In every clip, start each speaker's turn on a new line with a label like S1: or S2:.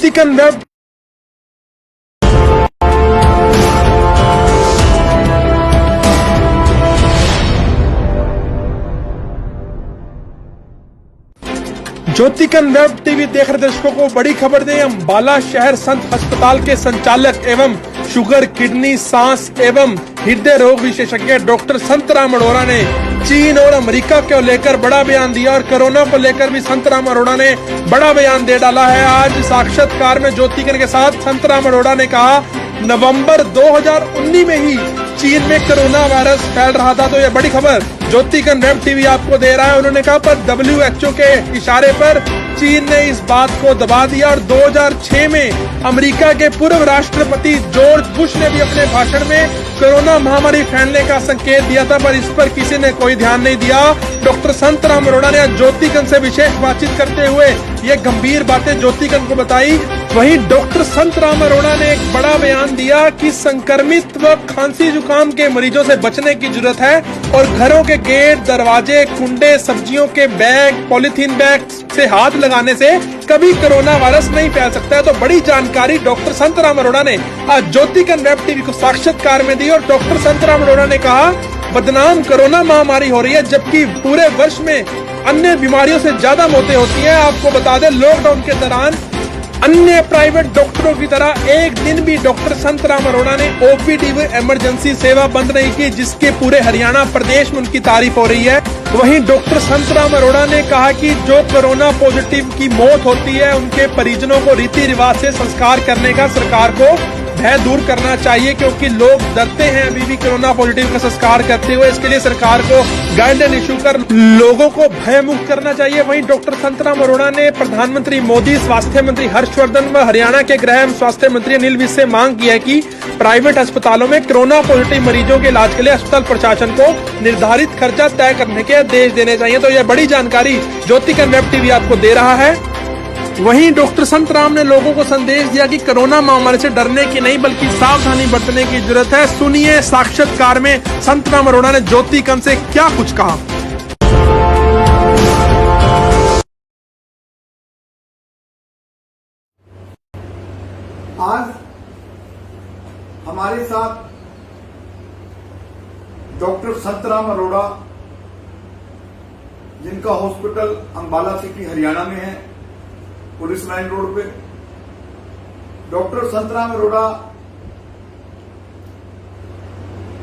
S1: Chicken web Jyotikan web TV देख रहे दर्शकों को बड़ी खबर दें। अंबाला शहर संत अस्पताल के संचालक एवं शुगर, किडनी, सांस एवं हृदय रोग विशेषज्ञ डॉक्टर संतराम अरोड़ा ने चीन और अमेरिका को लेकर बड़ा बयान दिया और कोरोना को लेकर भी संतराम अरोड़ा ने बड़ा बयान दे डाला है। आज साक्षात्कार में ज्योतिकन के साथ संतराम अरोड़ा ने कहा, नवंबर 2019 में ही चीन में कोरोना वायरस फैल रहा था। तो यह बड़ी खबर ज्योतिकन वेब टीवी आपको दे रहा है। उन्होंने कहा पर WHO के इशारे पर चीन ने इस बात को दबा दिया और 2006 में अमेरिका के पूर्व राष्ट्रपति जॉर्ज बुश ने भी अपने भाषण में कोरोना महामारी फैलने का संकेत दिया था, पर इस पर किसी ने कोई ध्यान नहीं दिया। डॉक्टर संतराम अरोड़ा ने आज ज्योतिकन से विशेष बातचीत करते हुए ये गंभीर बातें ज्योतिकन को बताई। वहीं डॉक्टर संतराम अरोड़ा ने एक बड़ा बयान दिया कि संक्रमित व खांसी जुकाम के मरीजों से बचने की जरूरत है और घरों के गेट, दरवाजे, कुंडे, सब्जियों के बैग, पॉलिथीन बैग से हाथ लगाने से कभी कोरोना वायरस नहीं फैल सकता है। तो बड़ी जानकारी डॉक्टर संतराम अरोड़ा ने आज ज्योतिकन वेब टीवी को साक्षात्कार में दी और डॉक्टर संतराम अरोड़ा ने कहा, बदनाम कोरोना महामारी हो रही है जबकि पूरे वर्ष में अन्य बीमारियों से ज्यादा मौतें होती हैं। आपको बता दें, लॉकडाउन के दौरान अन्य प्राइवेट डॉक्टरों की तरह एक दिन भी डॉक्टर संतराम अरोड़ा ने OPD व इमरजेंसी सेवा बंद नहीं की, जिसके पूरे हरियाणा प्रदेश में उनकी तारीफ हो रही है। वहीं डॉक्टर संतराम अरोड़ा ने कहा कि जो कोरोना पॉजिटिव की मौत होती है उनके परिजनों को रीति रिवाज से संस्कार करने का सरकार को भय दूर करना चाहिए, क्योंकि लोग डरते हैं अभी भी कोरोना पॉजिटिव का संस्कार करते हुए। इसके लिए सरकार को गाइडलाइन इशू कर लोगों को भय मुक्त करना चाहिए। वहीं डॉक्टर संतराम अरोड़ा ने प्रधानमंत्री मोदी, स्वास्थ्य मंत्री हर्षवर्धन व हरियाणा के गृह एवं स्वास्थ्य मंत्री अनिल विज से मांग की है कि प्राइवेट अस्पतालों में कोरोना पॉजिटिव मरीजों के इलाज के लिए अस्पताल प्रशासन को निर्धारित खर्चा तय करने के आदेश देने चाहिए। तो यह बड़ी जानकारी ज्योतिकन वेब टीवी आपको दे रहा है। वहीं डॉक्टर संतराम ने लोगों को संदेश दिया कि कोरोना महामारी से डरने की नहीं बल्कि सावधानी बरतने की जरूरत है। सुनिए साक्षात्कार में संतराम अरोड़ा ने ज्योतिकन से क्या कुछ कहा।
S2: आज हमारे साथ डॉक्टर संतराम अरोड़ा, जिनका हॉस्पिटल अंबाला सिटी हरियाणा में है, पुलिस लाइन रोड पे। डॉक्टर संतराम अरोड़ा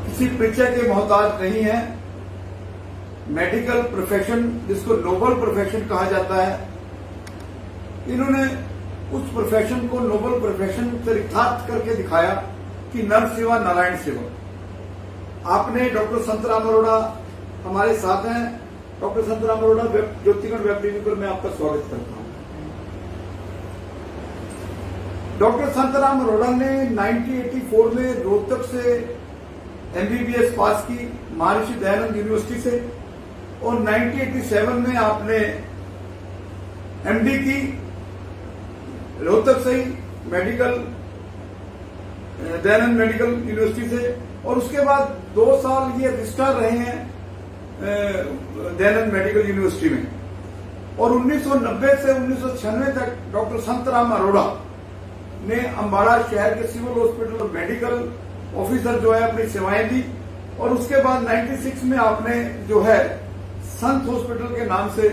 S2: किसी परिचय के मोहताज नहीं है। मेडिकल प्रोफेशन, जिसको नोबल प्रोफेशन कहा जाता है, इन्होंने उस प्रोफेशन को नोबल प्रोफेशन चरितार्थ करके दिखाया कि नर सेवा नारायण सेवा। आपने डॉक्टर संतराम अरोड़ा हमारे साथ हैं। डॉक्टर संतराम अरोड़ा, ज्योतिकन वेब टीवी पर मैं आपका स्वागत करता हूं। डॉक्टर संतराम अरोड़ा ने 1984 में रोहतक से MBBS पास की महर्षि दयानंद यूनिवर्सिटी से और 1987 में आपने MD की रोहतक से ही दयानंद मेडिकल यूनिवर्सिटी से, और उसके बाद 2 साल ये रजिस्ट्रार रहे हैं दयानंद मेडिकल यूनिवर्सिटी में। और 1990 से 1996 तक डॉक्टर संतराम अरोड़ा ने अंबाला शहर के सिविल हॉस्पिटल और मेडिकल ऑफिसर जो है अपनी सेवाएं दी। और उसके बाद 96 में आपने जो है संत हॉस्पिटल के नाम से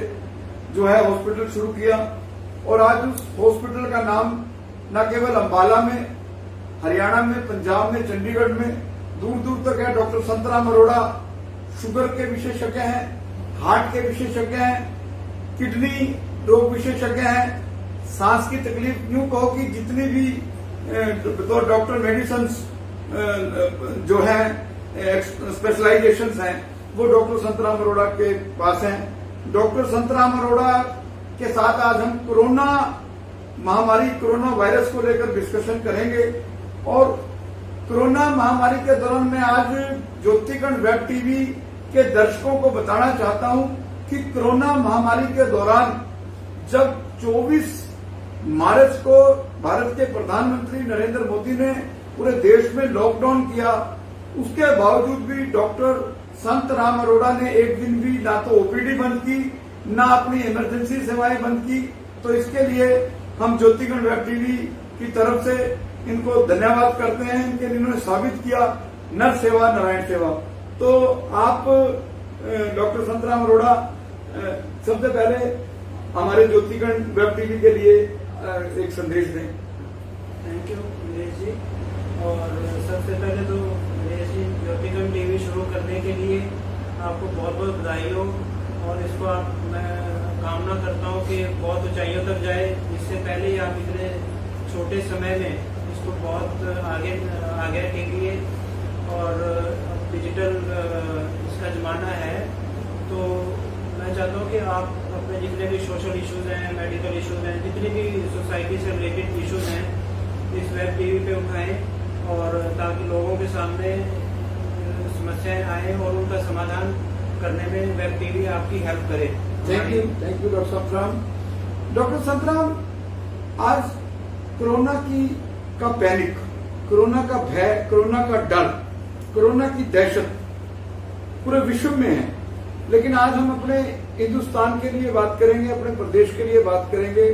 S2: जो है हॉस्पिटल शुरू किया। और आज उस हॉस्पिटल का नाम न केवल अंबाला में, हरियाणा में, पंजाब में, चंडीगढ़ में दूर दूर तक है। डॉक्टर संतराम अरोड़ा शुगर के विशेषज्ञ हैं, हार्ट के विशेषज्ञ हैं, किडनी रोग विशेषज्ञ हैं, सांस की तकलीफ, यूं कहो कि जितनी भी तो डॉक्टर मेडिसिन जो है स्पेशलाइजेशन हैं वो डॉक्टर संतराम अरोड़ा के पास हैं। डॉक्टर संतराम अरोड़ा के साथ आज हम कोरोना महामारी, कोरोना वायरस को लेकर डिस्कशन करेंगे। और कोरोना महामारी के दौरान मैं आज ज्योतिकन वेब टीवी के दर्शकों को बताना चाहता हूं कि कोरोना महामारी के दौरान जब 24 मार्च को भारत के प्रधानमंत्री नरेंद्र मोदी ने पूरे देश में लॉकडाउन किया, उसके बावजूद भी डॉक्टर संतराम अरोड़ा ने एक दिन भी ना तो OPD बंद की, ना अपनी इमरजेंसी सेवाएं बंद की। तो इसके लिए हम ज्योतिगण वेब टीवी की तरफ से इनको धन्यवाद करते हैं। इनके इन्होंने साबित किया नर सेवा नारायण सेवा। तो आप डॉक्टर संतराम अरोड़ा सबसे पहले हमारे ज्योतिगण वेब टीवी के लिए एक संदेश दें।
S3: थैंक यू नीलेश जी। और सबसे पहले तो नीलेश जी, ज्योतिगण टीवी शुरू करने के लिए आपको बहुत बहुत बधाई हो, और इसको मैं कामना करता हूँ कि बहुत ऊंचाइयों तक जाए। इससे पहले ही आप इतने छोटे समय में इसको बहुत आगे टेकिए, और डिजिटल इसका जमाना है, तो मैं चाहता हूँ कि आप अपने जितने भी सोशल इश्यूज हैं, मेडिकल इश्यूज हैं, जितने भी सोसाइटी से रिलेटेड इश्यूज हैं, इस वेब टीवी पे उठाएं, और ताकि लोगों के सामने समस्याएं आए और उनका समाधान करने में वेब टीवी आपकी हेल्प करे।
S2: Thank you doctor Santram. Doctor Santram, आज कोरोना का पैनिक, कोरोना का भय, कोरोना का डर, कोरोना की दहशत पूरे विश्व में है, लेकिन आज हम अपने हिंदुस्तान के लिए बात करेंगे, अपने प्रदेश के लिए बात करेंगे।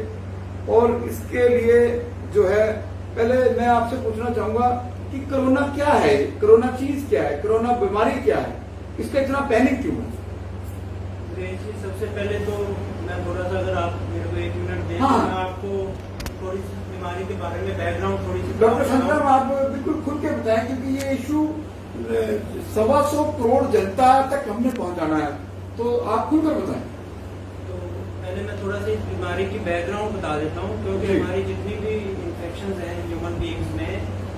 S2: और इसके लिए जो है, पहले मैं आपसे पूछना चाहूंगा कि कोरोना क्या है, कोरोना चीज क्या है, कोरोना बीमारी क्या है, इसका इतना पैनिक क्यों है?
S3: सबसे पहले तो मैं थोड़ा सा, अगर आप मेरे को 1 मिनट दें,
S2: हाँ।
S3: मैं आपको थोड़ी सी बीमारी के बारे में बैकग्राउंड थोड़ी सी।
S2: डॉक्टर संतराम, आप बिल्कुल खुल के बताएं, क्योंकि ये इशू 125 करोड़ जनता तक हमने पहुंचाना है, तो आप खुलकर बताएं।
S3: तो पहले मैं थोड़ा सा इस बीमारी की बैकग्राउंड बता देता हूँ, क्योंकि
S2: जी।
S3: हमारी जितनी भी इन्फेक्शन हैं ह्यूमन बींग्स में,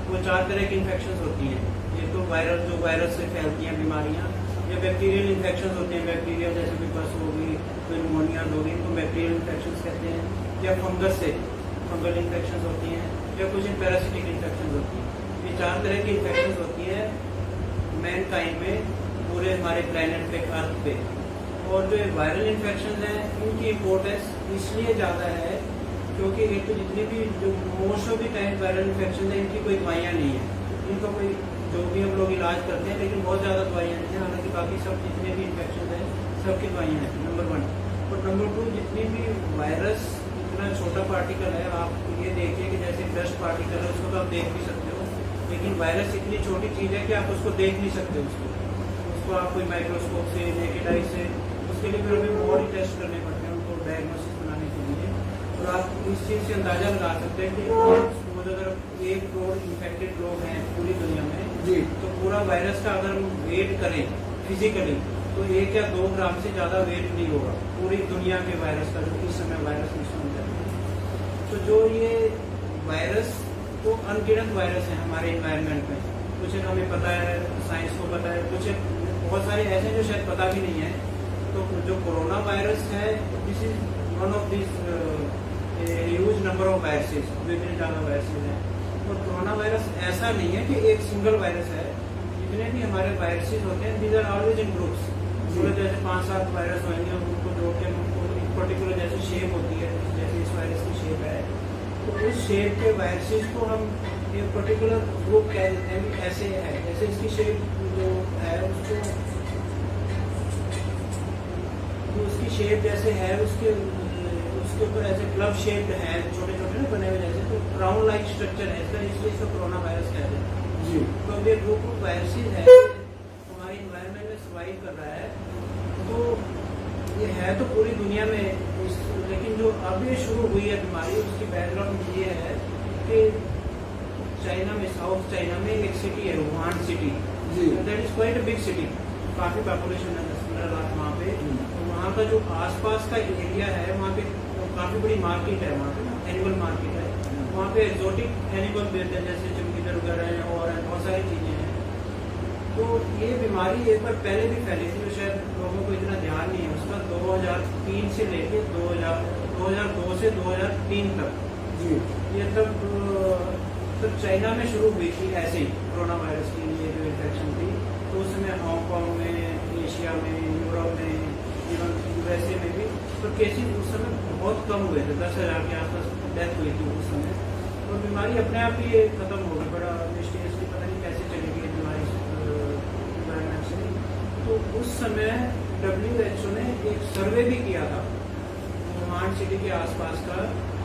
S3: वो 4 तरह की इन्फेक्शन होती हैं। ये तो वायरस से फैलती हैं बीमारियाँ, या बैक्टीरियल इन्फेक्शन होते हैं, बैक्टीरिया जैसे पिपस होगी, कोई निमोनिया होगी, इनको बैक्टीरियल इन्फेक्शन कहते हैं, या फंगस से फंगल इन्फेक्शन होती हैं, या कुछ पैरासिटिक इन्फेक्शन होती हैं। ये 4 तरह की इन्फेक्शन होती है मैन काइंड में, पूरे हमारे प्लेनेट पे, अर्थ पे। और जो वायरल इन्फेक्शन हैं, इनकी इम्पोर्टेंस इसलिए ज़्यादा है क्योंकि एक तो जितनी भी जो most of the time viral infection है, इनकी कोई दवाइयाँ नहीं है, इनका कोई जो भी हम लोग इलाज करते हैं, लेकिन बहुत ज़्यादा दवाइयाँ नहीं हैं। हालांकि बाकी सब जितने भी इन्फेक्शन हैं, सबकी दवाइयाँ हैं, नंबर 1। और नंबर 2, जितनी भी वायरस, इतना छोटा पार्टिकल है, आप ये देखिए कि जैसे डस्ट पार्टिकल है, उसको तो आप देख भी सकते हो, लेकिन वायरस इतनी छोटी चीज़ है कि आप उसको देख नहीं सकते। उसको आप कोई माइक्रोस्कोप से, नेकेड आई से, उसके लिए फिर हमें और ही टेस्ट करने पड़ते हैं उनको डायग्नोसिस बनाने के लिए। और आप इस चीज़ से अंदाजा लगा सकते हैं कि अगर 1 करोड़ इन्फेक्टेड लोग हैं पूरी दुनिया में
S2: जी,
S3: तो पूरा वायरस का अगर हम वेट करें फिजिकली, तो 1 या 2 ग्राम से ज़्यादा वेट नहीं होगा पूरी दुनिया के वायरस का, जो इस समय वायरस मिश्रण है। तो जो ये वायरस, तो अनगिनत वायरस हैं हमारे इन्वायरमेंट में। कुछ हमें पता है, साइंस को पता है, कुछ बहुत सारे ऐसे हैं जो शायद पता भी नहीं है। तो जो कोरोना वायरस है, this is one of this huge number of viruses, जो इतने ज़्यादा वायरसेस हैं। और कोरोना वायरस ऐसा नहीं है कि एक सिंगल वायरस है, जितने भी हमारे वायरसेस होते हैं, these are always in groups. पूरे जैसे 5-7 वायरस होंगे, उनको जोड़ के उनको एक पर्टिकुलर जैसे शेप होती है, जैसे इस वायरस की शेप है, तो उस शेप के वायरसेस को हम एक पर्टिकुलर ग्रुप कह देते हैं कि ऐसे है। जैसे इसकी शेप जो है, उसकी शेप जैसे है, उसके ऊपर ऐसे क्लब शेप्ड है, छोटे छोटे ना बने हुए जैसे, तो राउंड लाइक स्ट्रक्चर है इसका, इसलिए इसको कोरोना वायरस कहते हैं
S2: जी।
S3: तो ये ग्रुप ऑफ वायरसेस है, हमारी इन्वायरमेंट में सर्वाइव कर रहा है। तो ये है तो पूरी दुनिया में लेकिन जो अब ये शुरू हुई है बीमारी, उसकी बैकग्राउंड ये है कि चाइना में, साउथ चाइना में एक सिटी है, Wuhan city, that is quite a big city, काफी पॉपुलेशन है, 10-15 लाख वहाँ पे। तो वहाँ का जो आसपास का एरिया है, वहाँ पे काफी बड़ी मार्केट है, वहाँ पे ना एनिमल मार्केट है, वहाँ पे एक्सोटिक एनिमल मिलते हैं, जैसे चमगीदड़ वगैरह हैं और बहुत सारी चीजें हैं। तो ये बीमारी एक बार पहले भी फैली थी, तो शायद लोगों को इतना ध्यान नहीं है उसका। 2003 से लेके 2002 से 2003 तक
S2: जी,
S3: ये तब चाइना में शुरू हुई थी ऐसे ही कोरोना वायरस की ये जो इन्फेक्शन थी। तो उस समय हांगकॉन्ग में, एशिया में, यूरोप में, इवन यूएसए में भी तो केसेस उस समय बहुत कम हुए थे, 10,000 के आसपास डेथ हुई थी उस समय। तो बीमारी अपने आप ही खत्म हो गई, बड़ा मिस्टीरियसली, पता नहीं कैसे चलेगी ये बीमारी इन्वायरमेंट से। तो उस समय WHO ने एक सर्वे भी किया था वुहान सिटी के आसपास का,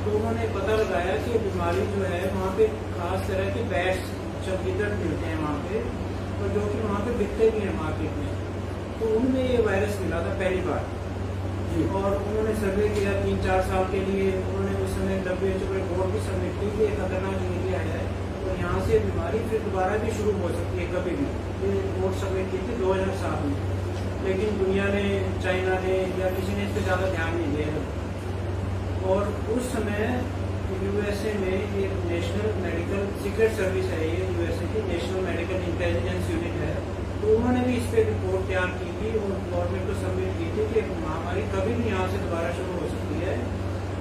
S3: तो उन्होंने पता लगाया कि बीमारी जो है वहाँ पे खास तरह के बैट्स चमकीदड़ मिलते हैं वहाँ पे, और जो कि वहाँ पे बिकते भी हैं मार्केट में। तो उनमें ये वायरस मिला था पहली बार, और उन्होंने सर्वे किया 3-4 साल के लिए। उन्होंने उस समय WHO को रिपोर्ट भी सबमिट की कि एक खतरनाक एरिया है और यहाँ से बीमारी फिर दोबारा भी शुरू हो सकती है कभी भी। ये रिपोर्ट सबमिट की थी 2007 में, लेकिन दुनिया ने, चाइना ने या किसी ने इस पर ज़्यादा ध्यान नहीं दिया। और उस समय USA में एक नेशनल मेडिकल सीक्रेट सर्विस है, ये USA की नेशनल मेडिकल इंटेलिजेंस यूनिट है, तो उन्होंने भी इस पर रिपोर्ट तैयार की थी और गवर्नमेंट को सबमिट की थी कि महामारी कभी भी यहाँ से दोबारा शुरू हो सकती है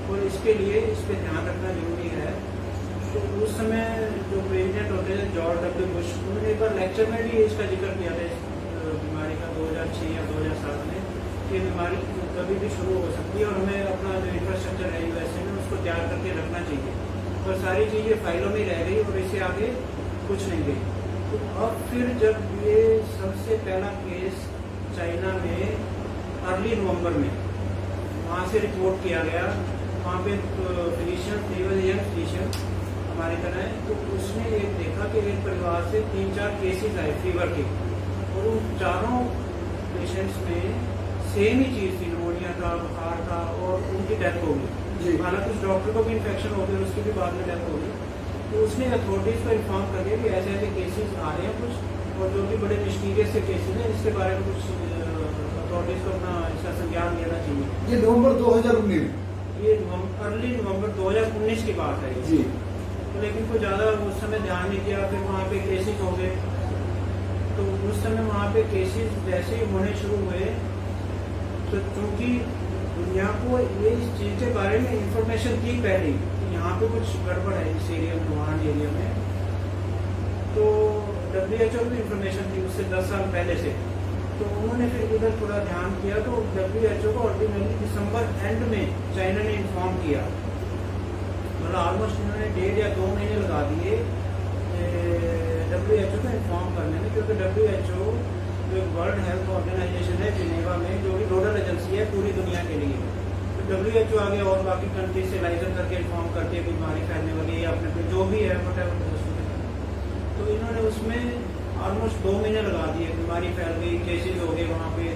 S3: और इसके लिए इस पर ध्यान रखना जरूरी है। तो उस समय जो प्रेसिडेंट होते थे जॉर्ज W. बुश, उन्होंने एक बार लेक्चर में भी इसका जिक्र किया था इस बीमारी का 2006 या 2007 में, कि बीमारी कभी भी शुरू हो सकती है और हमें अपना जो इंफ्रास्ट्रक्चर है USA में उसको तैयार करके रखना चाहिए। और सारी चीज़ें फाइलों में रह गई और इससे आगे कुछ नहीं गई। तो अब फिर जब ये सबसे पहला केस चाइना में अर्ली नवंबर में वहाँ से रिपोर्ट किया गया, वहाँ पे फिजिशियन थे, यंग फिजिशियन हमारे तरह है, तो उसने एक देखा कि एक परिवार से 3-4 केसेस आए फीवर के, और उन चारों पेशेंट्स में सेम ही चीज़ थी, निमोनिया था, बुखार था, और उनकी डेथ हो गई। हालांकि उस डॉक्टर को भी इन्फेक्शन हो गया, उसकी भी बाद में डेथ हो गई। तो उसने अथॉरिटीज़ को इन्फॉर्म कर दिया कि ऐसे ऐसे केसेस आ रहे हैं कुछ, और जो कि बड़े मिस्टीरियस से केसेस हैं, इसके बारे में कुछ अथॉरिटीज़ को अपना इसका संज्ञान लेना चाहिए।
S2: ये नवंबर 2019,
S3: ये अर्ली नवंबर 2019 की बात है
S2: जी।
S3: तो लेकिन कोई ज़्यादा उस समय ध्यान नहीं किया। फिर वहाँ पे केसेस हो गए, तो उस समय वहाँ पे केसेस जैसे ही होने शुरू हुए, तो चूँकि दुनिया को ये इस चीज़ के बारे में इंफॉर्मेशन थी पहले कि यहाँ पे कुछ गड़बड़ है इस एरिया में, वुहान एरिया में, तो WHO की इंफॉर्मेशन थी उससे 10 साल पहले से। तो उन्होंने फिर उधर थोड़ा ध्यान किया, तो WHO को ऑर्डिनरी दिसंबर एंड में चाइना ने इन्फॉर्म किया, मतलब ऑलमोस्ट उन्होंने 1.5 या 2 महीने लगा दिए WHO को इन्फॉर्म करने में, क्योंकि WHO जो वर्ल्ड हेल्थ ऑर्गेनाइजेशन है जिनेवा में, जो भी नोडल एजेंसी है पूरी दुनिया के लिए, तो WHO आगे और बाकी कंट्रीज से लाइजन करके इन्फॉर्म करती है बीमारी फैलने वाली है या अपने जो भी है वट। तो इन्होंने उसमें ऑलमोस्ट 2 महीने लगा दिए, बीमारी फैल गई, केसेज हो गए वहाँ पे,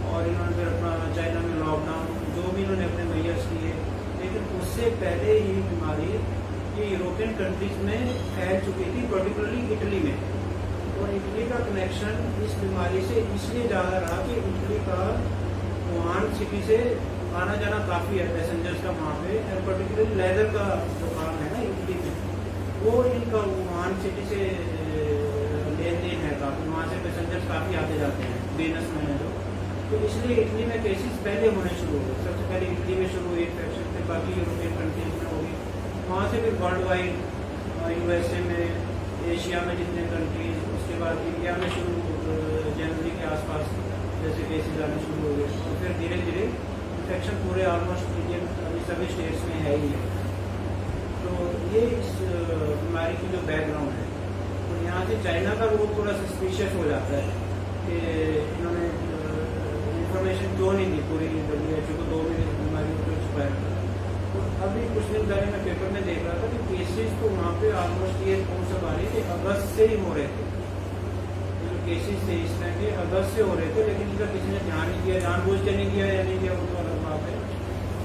S3: और इन्होंने फिर अपना चाइना में लॉकडाउन जो भी इन्होंने अपने मेजर्स किए। लेकिन उससे पहले ये बीमारी ये यूरोपियन कंट्रीज में फैल चुकी थी, पर्टिकुलरली इटली में, और इटली का कनेक्शन इस बीमारी से इसलिए ज़्यादा रहा कि इटली का वुहान सिटी से आना जाना काफ़ी है पैसेंजर्स का वहाँ पे, और पर्टिकुलरली लेदर का जो काम है ना इटली में, वो इनका वुहान सिटी से लेन देन है काफ़ी, वहाँ से पैसेंजर्स काफ़ी आते जाते हैं, बिजनेस में है जो, तो इसलिए इटली में केसेस पहले होने शुरू हो गए। सबसे पहले इटली में शुरू हुई इन्फेक्शन, फिर बाकी यूरोपियन कंट्रीज में होगी, वहाँ से फिर वर्ल्ड वाइड USA में, एशिया में जितने कंट्रीज, उसके बाद इंडिया में शुरू जनवरी के आसपास जैसे केसेज आने शुरू हो गए, और फिर धीरे धीरे इन्फेक्शन पूरे ऑलमोस्ट इंडियन अभी सभी स्टेट्स में है ही है। तो ये इस बीमारी की जो बैकग्राउंड है, तो यहाँ से चाइना का रोल थोड़ा सस्पिशियस हो जाता है कि इन्होंने इन्फॉर्मेशन क्यों नहीं दी पूरी WHO को 2 महीने बीमारी को छुपाया। तो अभी कुछ दिन पहले मैं पेपर में देख रहा था कि केसेस तो वहाँ पे ऑलमोस्ट ये कौन सा आ रहे थे, अगस्त से ही हो रहे थे, जो केसेस थे इस टाइम के अगस्त से हो रहे थे, लेकिन इनका किसी ने ध्यान नहीं दिया, जानबूझ के नहीं किया या नहीं किया वो तो अलग बात है।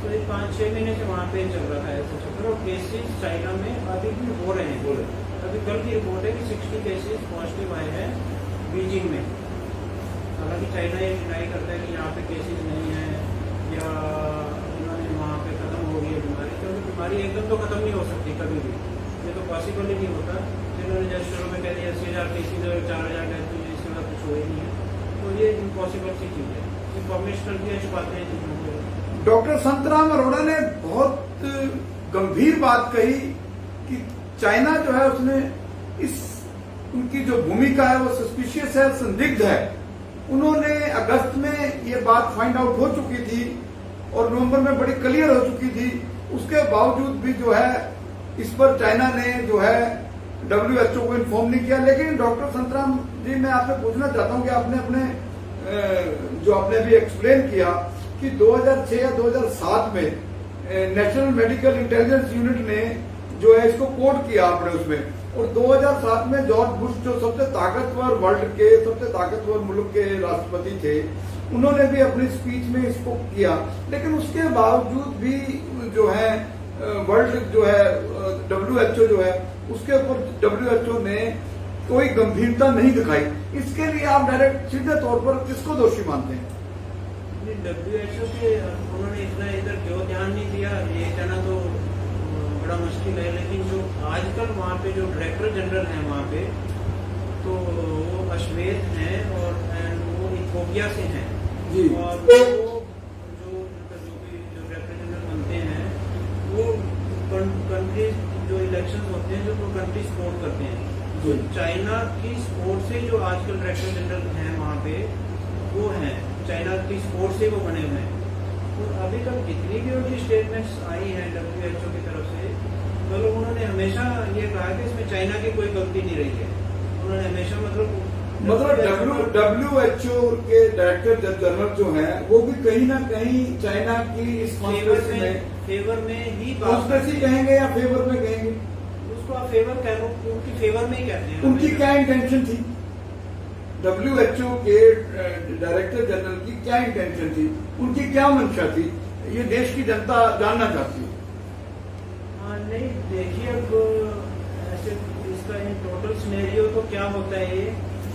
S3: तो ये 5-6 महीने से वहाँ पे चल रहा था ऐसा चक्कर, और केसेस चाइना में अभी भी हो रहे हैं। अभी कल की रिपोर्ट है कि 60 केसेस पॉजिटिव आए हैं बीजिंग में। हालांकि चाइना ये डिनाई करता है कि यहाँ पे केसेस नहीं है या इन्होंने वहाँ पे खत्म हो गई है बीमारी, क्योंकि बीमारी एकदम तो खत्म नहीं हो सकती कभी भी, ये तो पॉसिबल ही नहीं होता। इन्होंने जैसे शुरू में कह दिया 80,000 केसेज और 4,000 डेथ हुई, इसके बाद कुछ हो ही नहीं है, तो ये इम्पॉसिबल सी चीज़ है, इन्फॉर्मेशन करती है छुपाते हैं चीज़ों को।
S2: डॉक्टर संतराम अरोड़ा ने बहुत गंभीर बात कही कि चाइना जो है उसने इस उनकी जो भूमिका है वो सस्पिशियस है, संदिग्ध है। उन्होंने अगस्त में ये बात फाइंड आउट हो चुकी थी और नवंबर में बड़ी क्लियर हो चुकी थी, उसके बावजूद भी जो है इस पर चाइना ने जो है WHO को इन्फॉर्म नहीं किया। लेकिन डॉक्टर संतराम जी मैं आपसे पूछना चाहता हूं कि आपने अपने जो आपने अभी एक्सप्लेन किया कि 2006 या 2007 में नेशनल मेडिकल इंटेलिजेंस यूनिट ने जो है इसको कोड किया आपने उसमें, और 2007 में जॉर्ज बुश जो सबसे ताकतवर वर्ल्ड के सबसे ताकतवर मुल्क के राष्ट्रपति थे, उन्होंने भी अपनी स्पीच में इसको किया। लेकिन उसके बावजूद भी जो है वर्ल्ड जो है WHO जो है उसके ऊपर WHO ने कोई गंभीरता नहीं दिखाई। इसके लिए आप डायरेक्ट सीधे तौर पर किसको दोषी मानते हैं?
S3: WHO के उन्होंने इतना इधर क्यों ध्यान नहीं दिया, ये कहना तो बड़ा मुश्किल है। लेकिन जो आजकल वहाँ पे जो डायरेक्टर जनरल हैं वहाँ पे, तो वो अश्वेत हैं और वो इथियोपिया से हैं
S2: जी।
S3: और वो जो डायरेक्टर जनरल बनते हैं वो कंट्रीज जो इलेक्शन होते हैं जो कंट्री सपोर्ट करते हैं, तो चाइना की सपोर्ट से जो आजकल डायरेक्टर जनरल हैं वहाँ पे वो हैं, चाइना की सपोर्ट से वो बने हुए हैं। तो अभी तक जितनी भी उनकी स्टेटमेंट्स आई हैं WHO की तरफ से, मतलब उन्होंने हमेशा ये कहा कि इसमें चाइना की कोई गलती नहीं रही है। उन्होंने हमेशा मतलब
S2: WHO के डायरेक्टर जनरल जो हैं वो भी कहीं ना कहीं चाइना की इस
S3: फेवर में ही
S2: कॉन्स्पिरेसी कहेंगे या फेवर में कहेंगे?
S3: उसको आप फेवर कह लो, उनकी फेवर में ही कहते हैं।
S2: उनकी क्या इंटेंशन थी? WHO के डायरेक्टर जनरल की क्या इंटेंशन थी, उनकी क्या मंशा थी, ये देश की जनता जानना चाहती है।
S3: नहीं देखिए, अब ऐसे इसका टोटल सिनेरियो तो क्या होता है ये,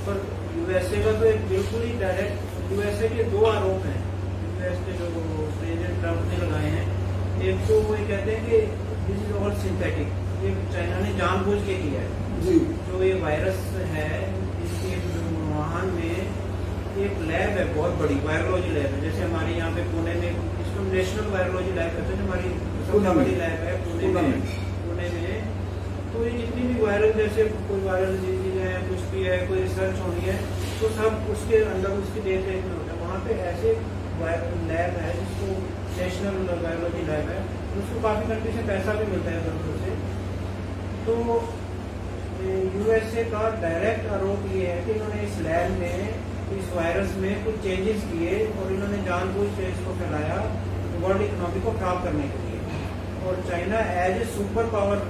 S3: पर USA का तो एक बिल्कुल ही डायरेक्ट USA के दो आरोप हैं US के जो प्रेसिडेंट ट्रम्प ने लगाए हैं। एक तो वो ये कहते हैं कि दिस इज ऑल सिंथेटिक, ये चाइना ने जानबूझ के किया है
S2: जी।
S3: जो ये वायरस है, इसके वुहान में एक लैब है बहुत बड़ी, वायरोलॉजी लैब है, जैसे हमारे यहाँ पे पुणे में इसको नेशनल वायरोलॉजी लैब कहते हैं, हमारी सबसे बड़ी लैब है पुणे में। तो ये जितनी भी वायरल, जैसे कोई वायरल डिजीज है, कुछ भी है, कोई रिसर्च होनी है, तो सब उसके अंदर उसकी देख रेख में होता है। वहाँ पे ऐसे लैब है जिसको नेशनल वायरोलॉजी लैब है, उसको काफी कंट्री से पैसा भी मिलता है कंट्री से। तो USA का डायरेक्ट आरोप ये है कि इन्होंने इस लैब में इस वायरस में कुछ चेंजेस किए और इन्होंने जानबूझ के इसको फैलाया वर्ल्ड इकोनॉमी को खराब करने के लिए, और China as a super power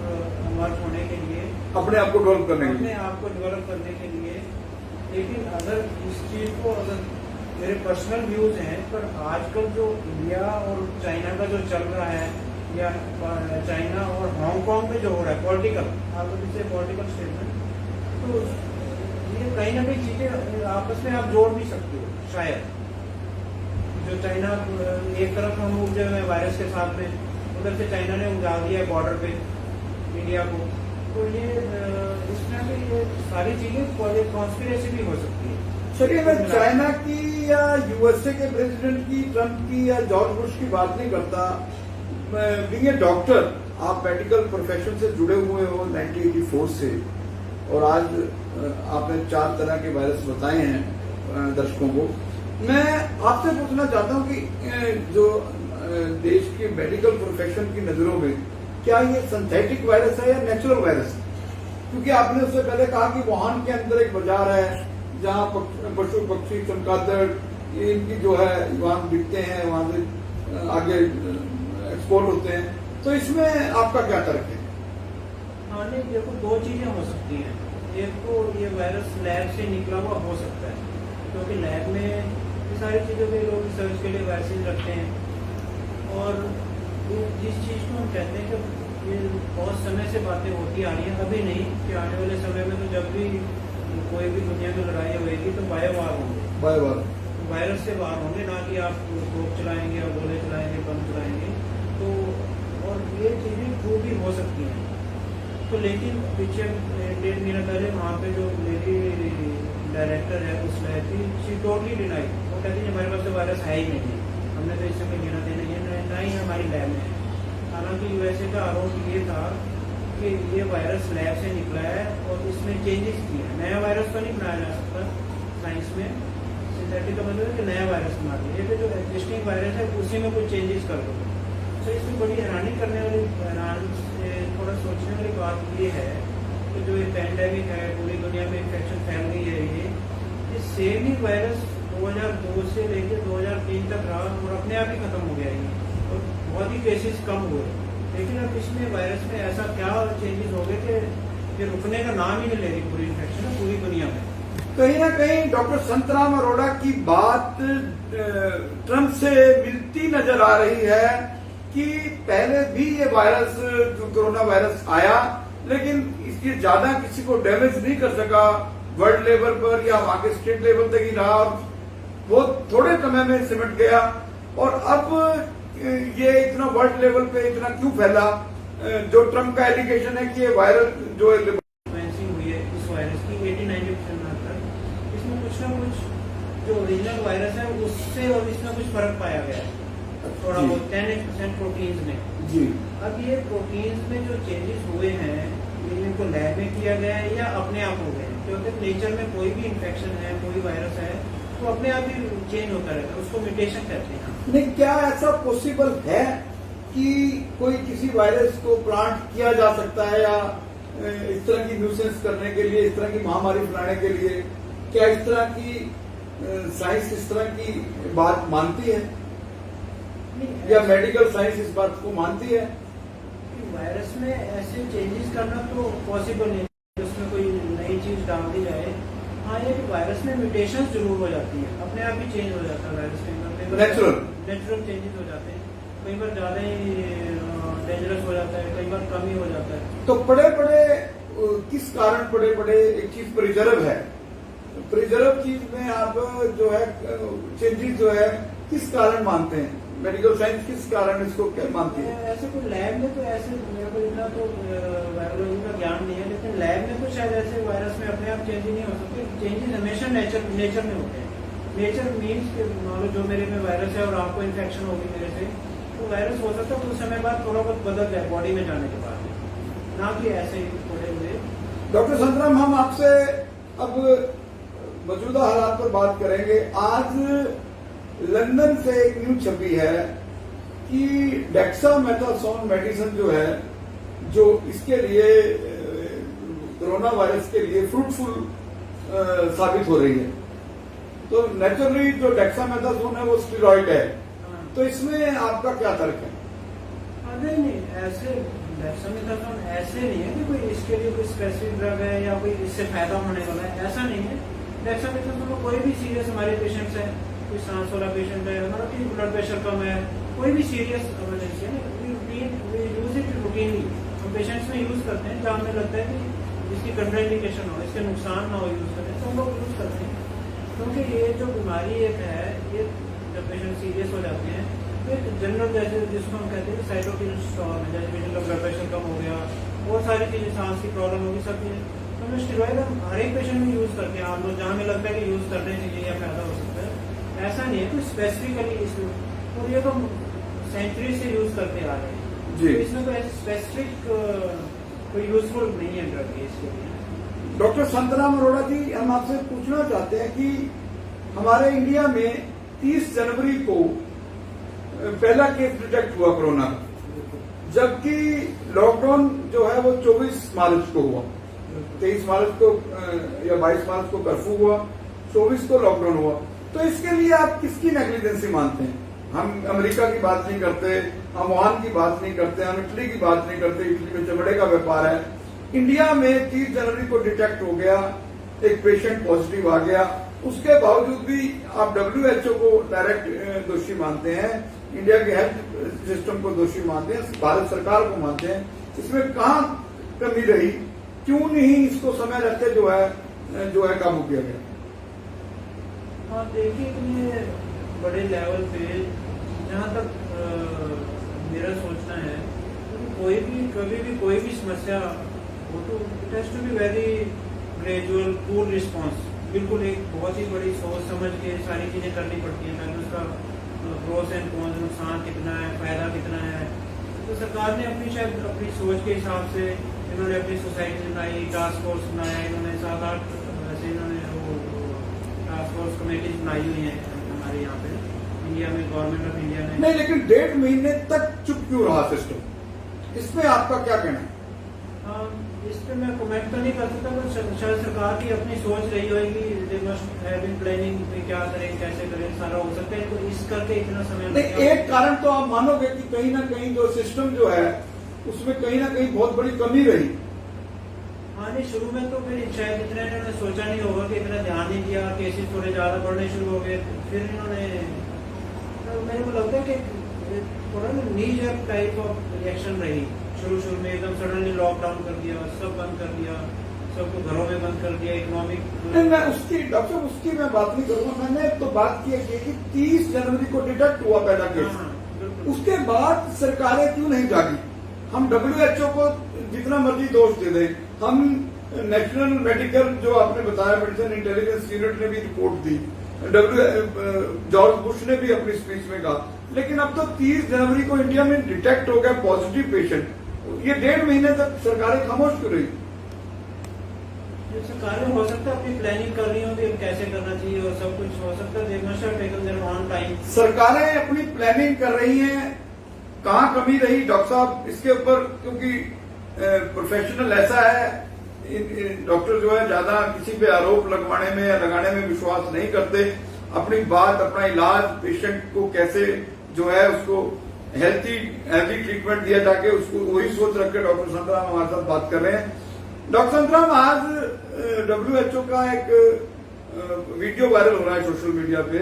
S3: emerge होने के लिए,
S2: अपने आप को डेवलप करने के लिए,
S3: अपने आप को डेवलप करने के लिए। लेकिन अगर इस चीज को, अगर मेरे पर्सनल व्यूज हैं, पर आजकल जो इंडिया और चाइना का जो चल रहा है, या चाइना और हांगकांग में जो हो रहा है पॉलिटिकल, आप इसे पॉलिटिकल स्टेटमेंट, तो ये कहीं ना कहीं चीजें आपस में आप जोड़ भी सकते हो शायद। जो चाइना एक तरफ हम उलझे हुए वायरस के साथ में, उधर से चाइना ने उलझा दिया बॉर्डर पे इंडिया को, तो ये इसमें भी ये सारी चीजें कॉन्स्पिरेसी भी हो सकती है।
S2: चलिए, मैं चाइना की या USA के प्रेसिडेंट की, ट्रम्प की या जॉर्ज बुश की बात नहीं करता। बीइंग ए डॉक्टर, आप मेडिकल प्रोफेशन से जुड़े हुए हो 1984 से, और आज आपने 4 तरह के वायरस बताए हैं दर्शकों को। मैं आपसे पूछना चाहता हूं कि जो देश की मेडिकल प्रोफेशन की नजरों में क्या ये सिंथेटिक वायरस है या नेचुरल वायरस है? क्योंकि आपने उससे पहले कहा कि वुहान के अंदर एक बाजार है जहां पशु पक्षी चमगादड़ इनकी जो है वहां बिकते हैं, वहां से आगे एक्सपोर्ट होते हैं, तो इसमें आपका क्या तर्क है?
S3: हाँ, नहीं देखो, दो चीजें हो सकती हैं। एक तो ये वायरस लैब से निकला हुआ हो सकता है, क्योंकि लैब में ये सारी चीजों के लोग रिसर्च के लिए वैक्सीन रखते हैं, और जिस चीज को हम कहते हैं कि ये बहुत समय से बातें होती आ रही हैं, अभी नहीं कि आने वाले समय में तो जब भी कोई भी दुनिया में लड़ाई होगी तो बायो वार होंगे, वायरस से वार होंगे, ना कि आप तोप चलाएंगे और गोले चलाएंगे, बम चलाएंगे। तो और ये चीजें वो भी हो सकती हैं। तो लेकिन पीछे 1.5 महीना पहले वहाँ पे जो लेडी डायरेक्टर है उस लैब की, शी टोटली डिनाई, वो कहती है हमारे पास तो वायरस है ही नहीं, हमने तो इससे कोई लेना देना है, ना ही हमारी लैब में है। हालांकि USA का आरोप ये था कि ये वायरस लैब से निकला है और इसमें चेंजेस किए हैं। नया वायरस तो नहीं बनाया जा सकता साइंस में, सिंथेटिक का मतलब है कि नया वायरस बना दिया, ये जो एग्जिस्टिंग वायरस है उसी में कुछ चेंजेस कर दो। तो इसमें बड़ी हैरानी करने वाली, थोड़ा सोचने वाली बात ये है कि जो ये पैंडेमिक है, पूरी दुनिया में इन्फेक्शन फैल गई है, ये सेम ही वायरस 2002 से लेकर 2003 तक रहा और अपने आप ही खत्म हो गया ये, और बहुत बहुत ही केसेस कम हुए, लेकिन अब इसमें वायरस में ऐसा क्या चेंजेस हो गए कि रुकने का नाम ही नहीं ले रही पूरी इन्फेक्शन पूरी दुनिया में।
S2: कहीं ना कहीं डॉक्टर संतराम अरोड़ा की बात ट्रंप से मिलती नजर आ रही है कि पहले भी ये वायरस कोरोना वायरस आया, लेकिन इसके ज्यादा किसी को डैमेज नहीं कर सका वर्ल्ड लेवल पर या वहां के स्टेट लेवल तक ही रहा, बहुत थोड़े समय में सिमट गया। और अब ये इतना वर्ल्ड लेवल पे इतना क्यों फैला? जो ट्रंप का एलिगेशन है कि ये वायरल जो
S3: हुई है इस वायरस की 80-90% तक, इसमें कुछ ना कुछ जो ओरिजिनल वायरस है उससे और इसमें कुछ फर्क पाया गया है, थोड़ा बहुत 10% प्रोटीन्स में
S2: जी।
S3: अब ये प्रोटीन्स में जो चेंजेस हुए हैं इनको लैब में किया गया है या अपने आप हो गए हैं? क्योंकि नेचर में कोई भी इन्फेक्शन है, कोई वायरस है, तो अपने आप ही चेंज होता रहता है, उसको म्यूटेशन कहते हैं।
S2: नहीं, क्या ऐसा पॉसिबल है कि कोई किसी वायरस को प्लांट किया जा सकता है या इस तरह की न्यूसेंस करने के लिए, इस तरह की महामारी फैलाने के लिए? क्या इस तरह की साइंस इस तरह की बात मानती है या मेडिकल साइंस इस बात को मानती है?
S3: वायरस में ऐसे चेंजेस करना तो पॉसिबल नहीं, उसमें कोई नई चीज डाल दी जाए। हाँ, ये कि वायरस में म्यूटेशन जरूर हो जाती है, अपने आप ही चेंज हो जाता है वायरस के अंदर, नेचुरल चेंजेस हो जाते हैं, कई बार ज्यादा ही डेंजरस हो जाता है, कई बार कम ही हो जाता है।
S2: तो किस कारण एक चीज प्रिजर्व है, प्रिजर्व चीज में आप जो है चेंजेस जो है किस कारण मानते हैं? मेडिकल साइंस किस कारण इसको क्या मानती है?
S3: ऐसे कोई लैब में तो ऐसे मेरे को इतना तो वायरोलॉजी का ज्ञान नहीं है, लेकिन लैब में तो शायद ऐसे वायरस में अपने आप चेंज नहीं हो सकते। चेंजेस हमेशा नेचर में होते हैं। नेचर मीन्स मान लो जो मेरे में वायरस है और आपको इन्फेक्शन होगी मेरे से, तो वायरस हो सकता है कुछ समय बाद थोड़ा बहुत बदल जाए बॉडी में जाने के बाद, ना कि ऐसे ही थोड़े हुए।
S2: डॉक्टर संतराम, हम आपसे अब मौजूदा हालात पर बात करेंगे। आज लंदन से एक न्यूज छपी है कि डेक्सामेथासोन मेडिसिन जो है, जो इसके लिए कोरोना वायरस के लिए फ्रूटफुल साबित हो रही है। तो नेचुरली जो डेक्सामेथासोन है वो स्टेरॉइड है, तो इसमें आपका क्या तर्क है?
S3: नहीं, ऐसे डेक्सामेथासोन ऐसे नहीं है कि कोई इसके लिए कोई स्पेसिफिक ड्रग है या कोई इससे फायदा होने वाला है, ऐसा नहीं है। डेक्सामेथासोन को कोई भी सीरियस हमारे पेशेंट्स है, कोई सांस वाला पेशेंट है, हमारा ब्लड प्रेशर कम है, कोई भी सीरियस इमरजेंसी है, यूज इट रूटीनली हम पेशेंट्स में यूज करते हैं जहाँ हमें लगता है कि इसकी कंट्राइंडिकेशन हो, इसके नुकसान ना हो यूज करें, तो हम लोग यूज करते हैं। क्योंकि ये जो बीमारी एक है, ये जब पेशेंट सीरियस हो जाते हैं तो एक जनरल जैसे जिसको हम कहते हैं साइटोकिन स्टॉर्म है, जैसे पेशेंट का ब्लड प्रेशर कम हो गया, बहुत सारी चीजें, सांस की प्रॉब्लम होगी, सब चीजें, तो हम स्टेरॉइड हम हर एक पेशेंट में यूज करते हैं। आप लोग जहाँ हमें लगता है कि यूज करने के लिए या फायदा हो सकता है, ऐसा नहीं है कोई स्पेसिफिकली इसमें, और ये तो सेंचुरी से यूज करते आ रहे हैं, तो इसमें कोई स्पेसिफिक कोई यूजफुल नहीं है ड्रग इसके लिए।
S2: डॉक्टर संतराम अरोड़ा जी, हम आपसे पूछना चाहते हैं कि हमारे इंडिया में 30 जनवरी को पहला केस डिटेक्ट हुआ कोरोना का, जबकि लॉकडाउन जो है वो 24 मार्च को हुआ, 23 मार्च को या 22 मार्च को कर्फ्यू हुआ, 24 को लॉकडाउन हुआ। तो इसके लिए आप किसकी नेग्लिजेंसी मानते हैं? हम अमेरिका की बात नहीं करते, हम वुहान की बात नहीं करते, हम इटली की बात नहीं करते, इटली में चमड़े का व्यापार है। इंडिया में 30 जनवरी को डिटेक्ट हो गया, एक पेशेंट पॉजिटिव आ गया, उसके बावजूद भी आप WHO को डायरेक्ट दोषी मानते हैं, इंडिया के हेल्थ सिस्टम को दोषी मानते हैं, भारत सरकार को मानते हैं। इसमें कहाँ कमी रही? क्यों नहीं इसको समय रहते जो है काबू किया गया?
S3: हाँ, देखिए, इतने बड़े लेवल पे जहाँ तक मेरा सोचना है, कोई भी कभी भी कोई भी समस्या हो तो it has to be very gradual, cool response. बिल्कुल एक बहुत ही बड़ी सोच समझ के सारी चीजें करनी पड़ती हैं, ताकि उसका प्रोस एंड कॉन्स, नुकसान कितना है, फायदा कितना है। तो सरकार ने शायद अपनी सोच के हिसाब से इन्होंने अपनी सोसाइटी बनाई, टास्क फोर्स बनाया, इन्होंने 7-8 ऐसे इन्होंने वो टास्क फोर्स कमेटीज बनाई हुई है हमारे यहाँ पे इंडिया में, गवर्नमेंट ऑफ इंडिया ने।
S2: लेकिन 1.5 महीने तक चुप क्यों रहा सिस्टम? इसमें आपका क्या कहना है?
S3: इस पे मैं कमेंट तो नहीं कर सकता, पर शायद सरकार की अपनी सोच रही होगी, they must have been planning कि क्या करें कैसे करें, सारा हो सकता है, तो इस करके इतना समय लग
S2: नहीं,
S3: गया।
S2: एक कारण तो आप मानोगे कि कहीं ना कहीं जो सिस्टम जो है उसमें कहीं ना कहीं बहुत बड़ी कमी रही।
S3: हाँ नहीं, शुरू में तो फिर शायद इतना इन्होंने सोचा नहीं होगा कि इतना ध्यान नहीं दिया, केसेस थोड़े ज्यादा बढ़ने शुरू हो गए, फिर इन्होंने, तो मेरे को लगता है कि थोड़ा ना नी जर्क टाइप ऑफ रिएक्शन रही शुरू में, एकदम सडनली लॉकडाउन कर दिया, सब बंद कर दिया, सबको घरों में बंद कर दिया, इकोनॉमिक।
S2: नहीं, मैं उसकी डॉक्टर साहब उसकी मैं बात नहीं करूंगा, मैंने तो बात की है कि 30 जनवरी को डिटेक्ट हुआ पहला केस, उसके बाद सरकारें क्यों नहीं जागी? हम WHO को जितना मर्जी दोष दे दें, हम नेशनल मेडिकल जो आपने बताया मेडिसिन इंटेलिजेंस यूनिट ने भी रिपोर्ट दी, जॉर्ज बुश ने भी अपनी स्पीच में कहा, लेकिन अब तो 30 जनवरी को इंडिया में डिटेक्ट हो गया पॉजिटिव पेशेंट, ये 1.5 महीने तक सरकारें खामोश क्यों रही?
S3: सरकारें हो सकता है अपनी प्लानिंग कर रही होंगी कैसे करना चाहिए और सब कुछ हो सकता है,
S2: सरकारें अपनी प्लानिंग कर रही हैं, कहाँ कमी रही डॉक्टर साहब इसके ऊपर, क्योंकि प्रोफेशनल ऐसा है, डॉक्टर जो है ज्यादा किसी पे आरोप लगवाने में या लगाने में विश्वास नहीं करते, अपनी बात अपना इलाज पेशेंट को कैसे जो है उसको हेल्थी ट्रीटमेंट दिया जाके उसको वही सोच रख के डॉक्टर संतराम हमारे साथ बात कर रहे हैं। डॉक्टर संतराम, आज WHO का एक वीडियो वायरल हो रहा है सोशल मीडिया पे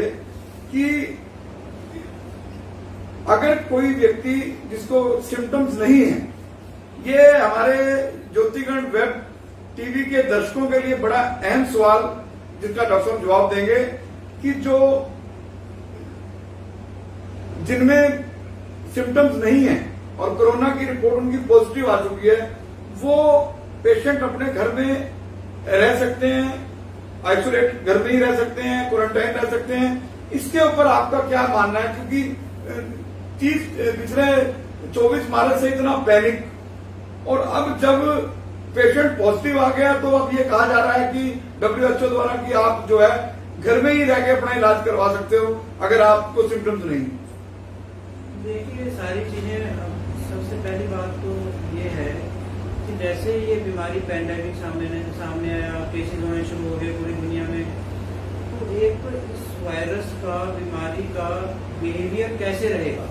S2: कि अगर कोई व्यक्ति जिसको सिम्टम्स नहीं है, ये हमारे ज्योतिगण वेब टीवी के दर्शकों के लिए बड़ा अहम सवाल जिसका डॉक्टर साहब जवाब देंगे कि जो जिनमें सिम्टम्स नहीं है और कोरोना की रिपोर्ट उनकी पॉजिटिव आ चुकी है, वो पेशेंट अपने घर में रह सकते हैं, आइसोलेट घर में ही रह सकते हैं, क्वारंटाइन रह सकते हैं, इसके ऊपर आपका क्या मानना है? क्योंकि पिछले 24 मार्च से इतना पैनिक, और अब जब पेशेंट पॉजिटिव आ गया तो अब ये कहा जा रहा है कि WHO द्वारा कि आप जो है घर में ही रह के अपना इलाज करवा सकते हो अगर आपको सिम्टम्स नहीं।
S3: देखिए सारी चीजें, सबसे पहली बात तो ये है कि जैसे ये बीमारी पैंडेमिक सामने आया, केसेस होने शुरू हो गए पूरी दुनिया में, तो एक तो इस वायरस का, बीमारी का बिहेवियर कैसे रहेगा,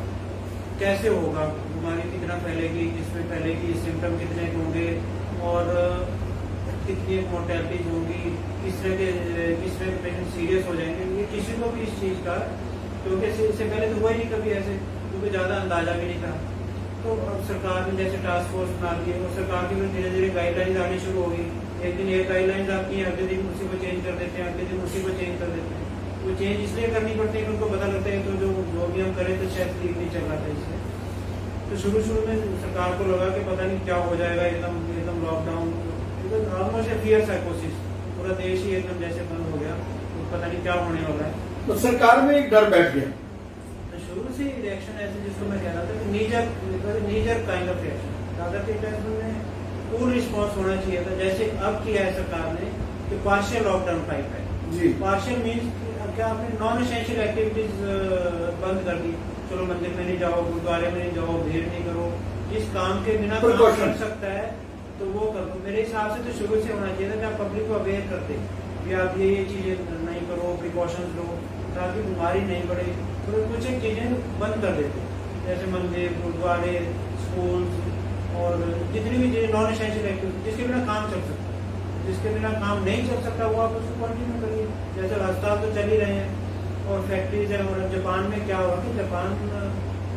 S3: कैसे होगा, बीमारी कितना फैलेगी, किसमें फैलेगी, सिम्टम कितने होंगे और कितनी मोर्टेलिटीज होंगी, किस तरह के पेशेंट सीरियस हो जाएंगे, ये किसी को भी इस चीज का, क्योंकि इससे पहले तो हुआ ही नहीं कभी ऐसे, क्योंकि ज्यादा अंदाजा भी नहीं था। तो अब सरकार ने जैसे टास्क फोर्स बना दी है, और सरकार की भी धीरे धीरे गाइडलाइंस आनी शुरू होगी, एक दिन एक गाइडलाइंस आती है, अगले दिन उसी को चेंज कर देते हैं, अगले दिन उसी को चेंज कर देते हैं। वो चेंज इसलिए करनी पड़ती है कि उनको पता लगता है तो जो भी हम करें तो शायद ठीक नहीं चल रहा था इससे। तो शुरू में सरकार को लगा कि पता नहीं क्या हो जाएगा, एकदम लॉकडाउन, ऑलमोस्ट फियर साइकोसिस, पूरा देश ही एकदम जैसे बंद हो गया, तो पता नहीं क्या होने वाला है।
S2: तो सरकार में एक डर बैठ गया।
S3: तो शुरू से रिएक्शन ऐसे, जिसको मैं कह रहा था नीजर काइंड ऑफ रिएक्शन, ज्यादा के टाइम में पूर्ण रिस्पॉन्स होना चाहिए था, जैसे अब किया है सरकार ने कि पार्शियल लॉकडाउन टाइप है
S2: जी।
S3: पार्शियल मीन्स क्या, आपने नॉन एसेंशियल एक्टिविटीज बंद कर दी, चलो मंदिर में नहीं जाओ, गुरुद्वारे में नहीं जाओ, भीड़ नहीं करो, जिस काम के बिना काम कर सकता है तो वो कर दो। मेरे हिसाब से तो शुरू से होना चाहिए था कि आप पब्लिक को अवेयर करते कि आप ये चीजें नहीं करो, प्रिकॉशंस लो, ताकि बीमारी नहीं बढ़े, तो कुछ एक चीजें बंद कर देते, जैसे मंदिर, गुरुद्वारे, स्कूल और जितनी भी चीजें नॉन एसेंशियल एक्टिविटी जिसके बिना काम चल सकता है, जिसके बिना काम नहीं चल सकता वो आप उसको कंटिन्यू करिए, जैसे अस्पताल तो चल ही रहे हैं और फैक्ट्रीज है। और जापान में क्या हुआ कि जापान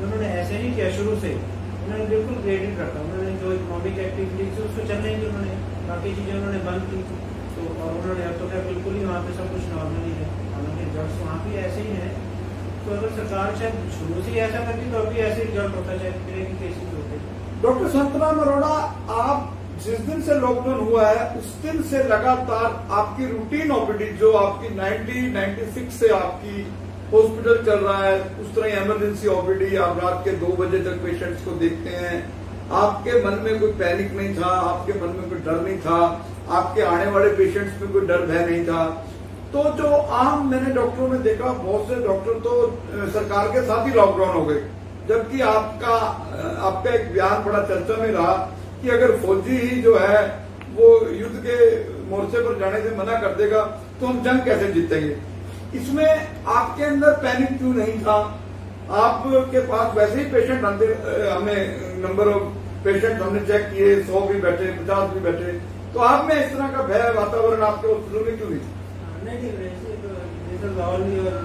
S3: उन्होंने ऐसे नहीं किया, शुरू से उन्होंने बिल्कुल ग्रेडेड रखा, उन्होंने जो इकोनॉमिक एक्टिविटीज थी उसको चलने दी उन्होंने, बाकी चीजें उन्होंने बंद की, तो और उन्होंने अब तो क्या बिल्कुल ही वहाँ पे सब कुछ नॉर्मल ही है, हालांकि रिजल्ट वहाँ भी ऐसे ही है। तो अगर सरकार शायद शुरू से ही ऐसा करती तो अभी ऐसे रिजल्ट होता, शायद तरह के केसेस होते।
S2: डॉक्टर संतराम अरोड़ा, आप जिस दिन से लॉकडाउन हुआ है उस दिन से लगातार आपकी रूटीन ओपीडी जो आपकी 96 से आपकी हॉस्पिटल चल रहा है, उस तरह इमरजेंसी ओपीडी, आप रात के 2 बजे तक पेशेंट्स को देखते हैं, आपके मन में कोई पैनिक नहीं था, आपके मन में कोई डर नहीं था, आपके आने वाले पेशेंट्स में कोई डर भय नहीं था। तो जो आम मैंने डॉक्टरों में देखा, बहुत से डॉक्टर तो सरकार के साथ ही लॉकडाउन हो गए, जबकि आपका एक बयान बड़ा चर्चा में रहा कि अगर फौजी ही जो है वो युद्ध के मोर्चे पर जाने से मना कर देगा तो हम जंग कैसे जीतेंगे। इसमें आपके अंदर पैनिक क्यों नहीं था? आपके पास वैसे ही पेशेंट आते, हमने नंबर ऑफ पेशेंट हमने चेक किए, 100 भी बैठे, 50 भी बैठे, तो आप में इस तरह का भय वातावरण आपके हॉस्पिटल में क्यों नहीं था?
S3: नहीं, वैसे तो ऑल योर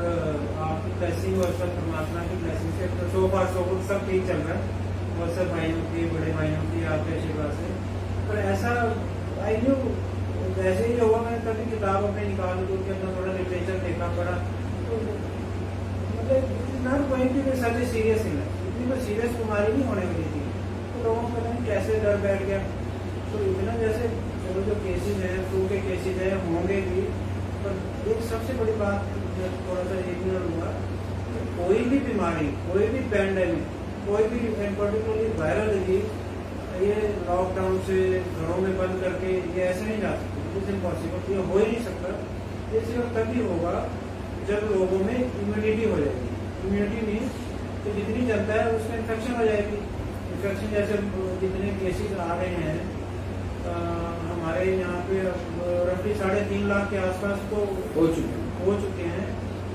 S3: आपकी ब्लेसिंग और सब परमात्मा की ब्लेसिंग से तो सो फार सो गुड, सब ठीक चल रहा है और सब भाइयों की, बड़े भाइयों की आपके आशीर्वाद से। पर ऐसा आई न्यू वैसे ही हुआ, मैंने कभी किताब अपने निकाल दी कि अपना थोड़ा लिटरेचर देखना पड़ा, तो मतलब not going to be such a serious illness, इतनी कोई सीरियस बीमारी नहीं होने वाली थी। तो लोगों को पता नहीं कैसे डर बैठ गया। तो इतना जैसे चलो जो केसेज हैं, फ्लू के केसेज हैं, होंगे भी, पर एक सबसे बड़ी बात थोड़ा सा इग्नोर हुआ कि कोई भी बीमारी, कोई भी पैंडेमिक, कोई भी पर्टिकुलरली वायरल डिजीज ये लॉकडाउन से घरों में बंद करके ये ऐसे नहीं जा सकते, इट इज इम्पॉसिबल, ये हो ही नहीं सकता। ये सिर्फ तभी होगा जब लोगों में इम्यूनिटी हो जाएगी। इम्यूनिटी मीन्स तो जितनी जनता है उसमें इन्फेक्शन हो जाएगी। इन्फेक्शन जैसे जितने केसेज आ रहे हैं हमारे यहाँ पे रफली 3.5 लाख के आसपास तो हो चुके हैं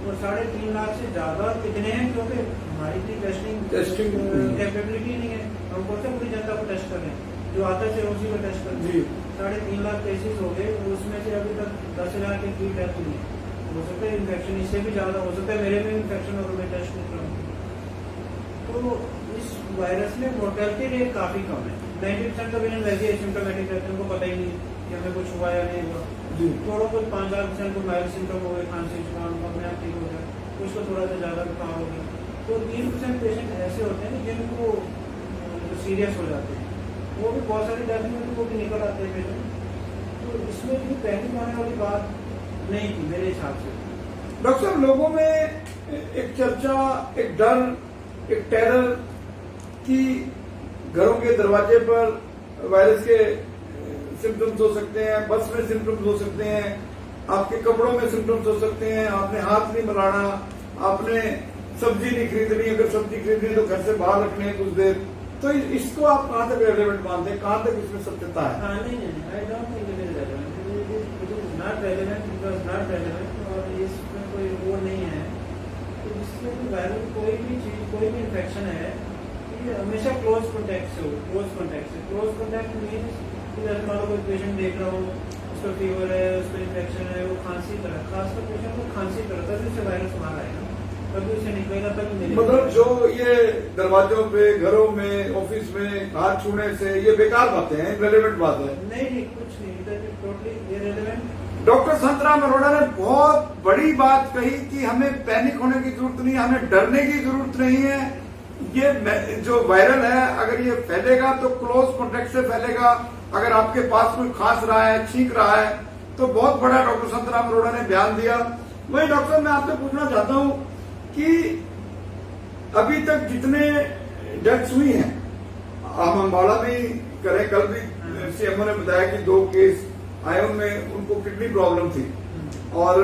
S3: और 3.5 लाख से ज्यादा कितने हैं, क्योंकि हमारी इतनी टेस्टिंग कैपेबिलिटी नहीं है। हम कौन सा पूरी जनता को टेस्ट कर रहे हैं, जो आता है उसी को टेस्ट कर रहे हैं। 3.5 लाख केसेस हो गए, उसमें से अभी तक 10,000 की डेथ हुई है। हो सकता है इन्फेक्शन इससे भी ज्यादा हो सकता है, मेरे में इन्फेक्शन और मैं टेस्ट नहीं कराऊंगा। तो इस वायरस में मोर्टेलिटी रेट काफी कम है। 90% तो बिना वैसे एसिम्टोमेटिक रहते हैं, उनको पता ही नहीं कि हमें कुछ हुआ या नहीं हुआ। थोड़ा कुछ 5-10% को माइल्ड सिम्टम हो गए, खांसी जुकाम अपने आप ठीक हो गया, कुछ को थोड़ा सा ज्यादा बुखार हो गया। तो 3% पेशेंट ऐसे होते हैं जिनको सीरियस हो जाते हैं, वो भी बहुत सारी डेथ में वो भी निकल आते हैं पेशेंट। तो इसमें भी पैनिक होने वाली बात नहीं थी मेरे हिसाब से।
S2: डॉक्टर साहब, लोगों में एक चर्चा, एक डर, एक टेरर कि घरों के दरवाजे पर वायरस के सिम्टम्स हो सकते हैं, बस में सिम्टम्स हो सकते हैं, आपके कपड़ों में सिम्टम्स हो सकते हैं, आपने हाथ नहीं मिलाना, आपने सब्जी नहीं खरीदनी, अगर सब्जी खरीदनी तो घर से बाहर रखनी है कुछ देर। तो इसको आप कहाँ तक रेलेवेंट मानते हैं, कहाँ तक इसमें सत्यता है?
S3: नहीं, I don't think it is relevant, it is not relevant, it was not relevant. और इसमें कोई वो नहीं है तो जिसमें भी वायरल कोई भी चीज, कोई भी इन्फेक्शन है, ये हमेशा क्लोज कॉन्टैक्ट से हो। क्लोज कॉन्टैक्ट मीन्स कि जैसे मान लो कोई पेशेंट देख रहा हूँ, उसका फीवर है, उसको इन्फेक्शन है, वो खांसी कर रहा है, खासकर पेशेंट को खांसी कर रहा है, तो इससे वायरस बाहर आएगा, तभी उसे निकलेगा, तभी मिलेगा।
S2: मतलब जो ये दरवाजों पे, घरों में, ऑफिस में हाथ छूने से, ये बेकार बातें हैं, रेलेवेंट बात है?
S3: नहीं, कुछ नहीं, totally irrelevant.
S2: Doctor Santram Arora ने बहुत बड़ी बात कही कि हमें पैनिक होने की जरूरत नहीं है, हमें डरने की जरूरत नहीं है। ये जो वायरल है, अगर ये फैलेगा तो क्लोज कॉन्टेक्ट से फैलेगा। अगर आपके पास कोई खांस रहा है, छींक रहा है, तो बहुत बड़ा डॉक्टर संतराम अरोड़ा ने बयान दिया। वही डॉक्टर साहब, मैं आपसे पूछना चाहता हूं कि अभी तक जितने डेथ्स हुई हैं, हम अम्बाला में करें, कल भी सीएमओ ने बताया कि 2 केस आए, उनमें उनको किडनी प्रॉब्लम थी और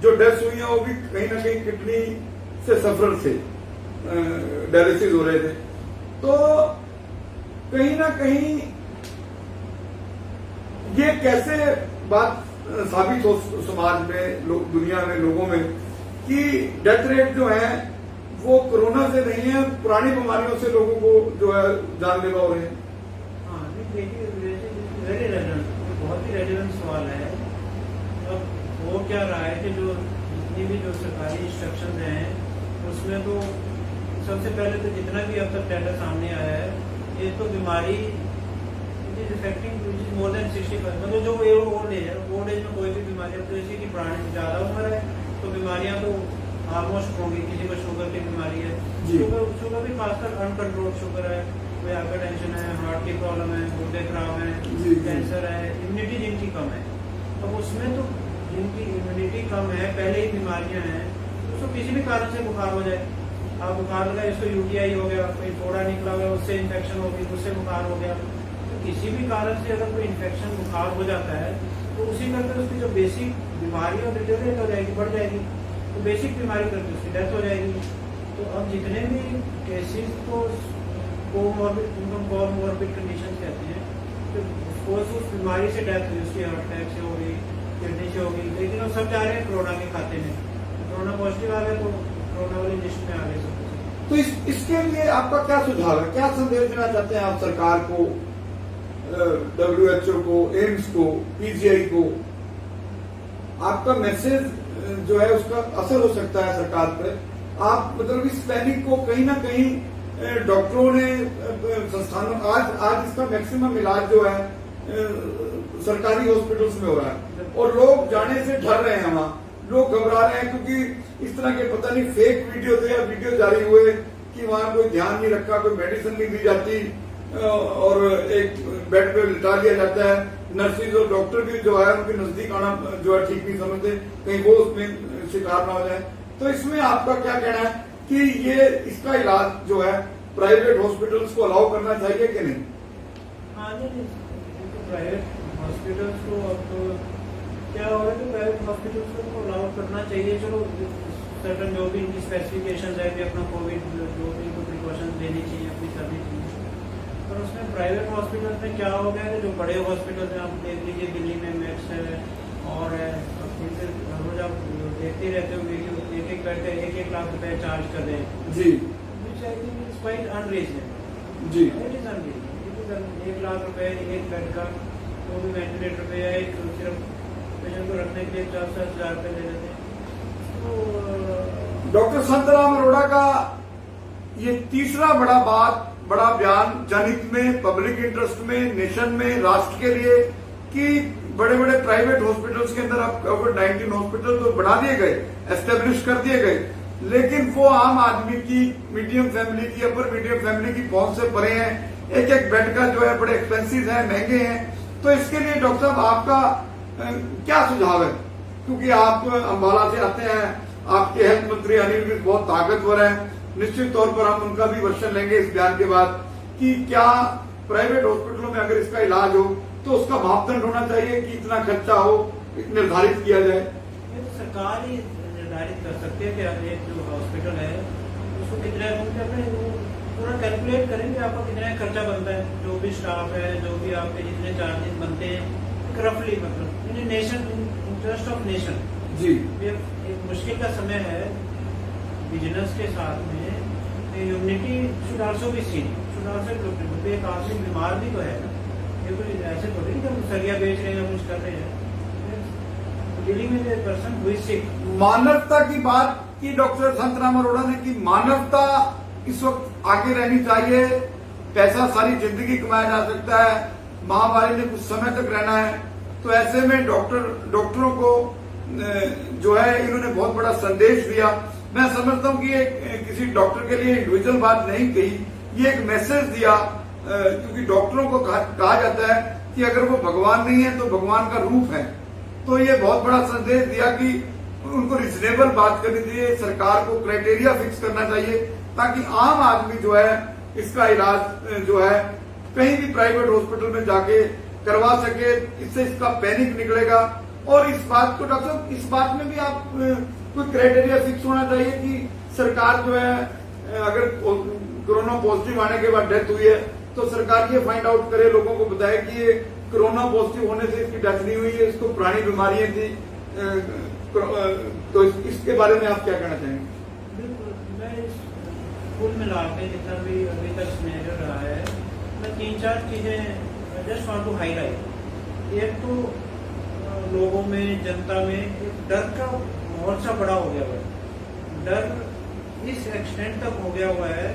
S2: जो डेथ्स हुई हैं वो भी कहीं ना कहीं किडनी से सफर थे, डायलिसिस हो रहे थे। तो कहीं ना कहीं ये कैसे बात साबित हो समाज में, दुनिया में, लोगों में कि डेथ रेट जो है वो कोरोना से नहीं है, पुरानी बीमारियों से लोगों को जो है जानलेवा हो रहे हैं?
S3: हाँ, देखिए वेरी रेलेवेंट, बहुत ही रेलेवेंट सवाल है। अब हो क्या रहा है कि जो जितनी भी जो सरकारी इंस्ट्रक्शन हैं उसमें तो सबसे पहले तो जितना भी अब तक डाटा सामने आया है, ये तो बीमारी it is affecting more than 65, मतलब जो ओल्ड एज है, ओल्ड एज में कोई भी बीमारी, अब तो इसी की पुरानी ज्यादा उम्र है तो बीमारियां तो ऑलमोस्ट होंगी। किसी को शुगर की बीमारी है, शुगर भी खासकर अनकंट्रोल्ड शुगर है, कोई हाइपर टेंशन है, हार्ट की प्रॉब्लम है, गुर्दे खराब है, कैंसर है, इम्यूनिटी जिनकी कम है, अब उसमें तो जिनकी इम्यूनिटी कम है, पहले ही बीमारियां हैं, उसको किसी भी कारण से बुखार हो जाए, आप बुखार लगा, इसको यूटीआई हो गया, कोई फोड़ा निकला हुआ, उससे इन्फेक्शन हो गई, उससे बुखार हो गया। तो किसी भी कारण से अगर कोई इन्फेक्शन बुखार हो जाता है तो उसी करके उसकी जो बेसिक बीमारी और डिटेरियोरेट हो जाएगी, बढ़ जाएगी, तो बेसिक बीमारी करके उसकी डेथ हो जाएगी। तो अब जितने भी केसेस को कोमॉर्बिड कंडीशन कहते हैं, सपोज उस बीमारी से डेथ हुई, उसकी हार्ट अटैक से हो गई, किडनी से हो गई, लेकिन वो सब जा रहे हैं कोरोना के खाते में। कोरोना पॉजिटिव आ गया तो कोरोना वाली लिस्ट में आ गए सब कुछ।
S2: तो इसके लिए आपका क्या सुझाव है, क्या संदेश देना चाहते हैं आप सरकार को, WHO को, एम्स को, PGI को? आपका मैसेज जो है उसका असर हो सकता है सरकार पर। आप मतलब इस पैनिक को कहीं ना कहीं डॉक्टरों ने संस्थानों आज इसका मैक्सिमम इलाज जो है सरकारी हॉस्पिटल्स में हो रहा है और लोग जाने से डर रहे हैं, वहां लोग घबरा रहे हैं क्योंकि इस तरह के पता नहीं फेक वीडियो थे या वीडियो जारी हुए कि वहां कोई ध्यान नहीं रखा, कोई मेडिसिन नहीं दी जाती और एक बेड पे लिटा दिया जाता है। नर्सिस और डॉक्टर भी जो है उनके नजदीक आना जो है ठीक नहीं समझते, कहीं वो उसमें शिकार ना हो जाए। तो इसमें आपका क्या कहना है कि ये इसका इलाज जो है प्राइवेट हॉस्पिटल्स को अलाउ करना चाहिए कि नहीं?
S3: हाँ जी, प्राइवेट हॉस्पिटल्स को अब तो क्या हो रहा है कि प्राइवेट हॉस्पिटल्स को अलाउ करना चाहिए। चलो सर्टन जो भी इनकी स्पेसिफिकेशन है कि अपना कोविड जो भी इनको प्रिकॉशन देनी चाहिए, अपनी करनी चाहिए। पर उसमें प्राइवेट हॉस्पिटल में क्या हो गया है, जो बड़े हॉस्पिटल हैं आप देख लीजिए, दिल्ली में मैक्स है और रोज आप देखते रहते हो एक बेड का 1-1 लाख रुपए चार्ज कर रहे हैं
S2: जी,
S3: which I think is quite unreasonable।
S2: Ji,
S3: It is unreasonable। 1 lakh रुपए एक बेड का, वो भी वेंटिलेटर पे या एक सिर्फ पेशेंट को रखने के लिए 4-7 हजार रुपए ले लेते हैं। तो
S2: डॉक्टर संतराम अरोड़ा का ये तीसरा बड़ा बयान जनहित में, पब्लिक इंटरेस्ट में, नेशन में, राष्ट्र के लिए कि बड़े बड़े प्राइवेट हॉस्पिटल्स के अंदर अब कोविड-19 हॉस्पिटल तो बढ़ा दिए गए, एस्टेब्लिश कर दिए गए, लेकिन वो आम आदमी की, मीडियम फैमिली की, अपर मीडियम फैमिली की पहुंच से परे हैं। एक एक बेड का जो है बड़े एक्सपेंसिव है, महंगे हैं। तो इसके लिए डॉक्टर साहब आपका क्या सुझाव है? क्योंकि आप अंबाला से आते हैं, आपके हेल्थ मंत्री अनिल भी बहुत ताकतवर है, निश्चित तौर पर हम उनका भी वर्षन लेंगे इस बयान के बाद कि क्या प्राइवेट हॉस्पिटलों में अगर इसका इलाज हो तो उसका मापदंड होना चाहिए कि इतना खर्चा हो, निर्धारित किया जाए।
S3: ये तो सरकार ही निर्धारित कर सकती है कि एक जो हॉस्पिटल है उसको कितना अपने पूरा कैलकुलेट करेंगे आपका कितना खर्चा बनता है, जो भी स्टाफ है, जो भी आपके जितने चार्जेस बनते हैं रफली, मतलब नेशन, इंटरेस्ट ऑफ नेशन
S2: जी।
S3: एक मुश्किल का समय है बिजनेस के साथ में, unity should also be seen, should also be looked into. एक आदमी बीमार भी तो है ना, ये तो ऐसे थोड़ी कि हम सरिया बेच रहे हैं, कुछ कर रहे हैं, dealing with a person who is sick.
S2: मानवता की बात की डॉक्टर संतराम अरोड़ा ने कि मानवता इस वक्त आगे रहनी चाहिए। पैसा सारी जिंदगी कमाया जा सकता है, महामारी में कुछ समय तक रहना है। तो ऐसे में डॉक्टरों को जो है इन्होंने बहुत बड़ा संदेश दिया। मैं समझता हूं कि ये किसी डॉक्टर के लिए इंडिविजुअल बात नहीं कही, ये एक मैसेज दिया, क्योंकि डॉक्टरों को कहा जाता है कि अगर वो भगवान नहीं है तो भगवान का रूप है। तो ये बहुत बड़ा संदेश दिया कि उनको रिजनेबल बात करनी चाहिए, सरकार को क्राइटेरिया फिक्स करना चाहिए ताकि आम आदमी जो है इसका इलाज जो है कहीं भी प्राइवेट हॉस्पिटल में जाके करवा सके। इससे इसका पैनिक निकलेगा। और इस बात को डॉक्टर साहब, इस बात में भी आप कोई क्राइटेरिया फिक्स होना चाहिए कि सरकार जो है अगर कोरोना पॉजिटिव आने के बाद डेथ हुई है तो सरकार ये फाइंड आउट करे, लोगों को बताए कि ये कोरोना पॉजिटिव होने से इसकी डेथ नहीं हुई है, इसको पुरानी बीमारियां थी। तो इसके बारे में आप क्या कहना चाहेंगे?
S3: बिल्कुल, मैं कुल मिला के जितना भी अभी तक सिनेरियो रहा है, मैं 3-4 चीजें जस्ट वांट टू हाईलाइट। एक तो लोगों में, जनता में एक डर का माहौल सा बड़ा हो गया हुआ है। डर इस एक्सटेंट तक हो गया हुआ है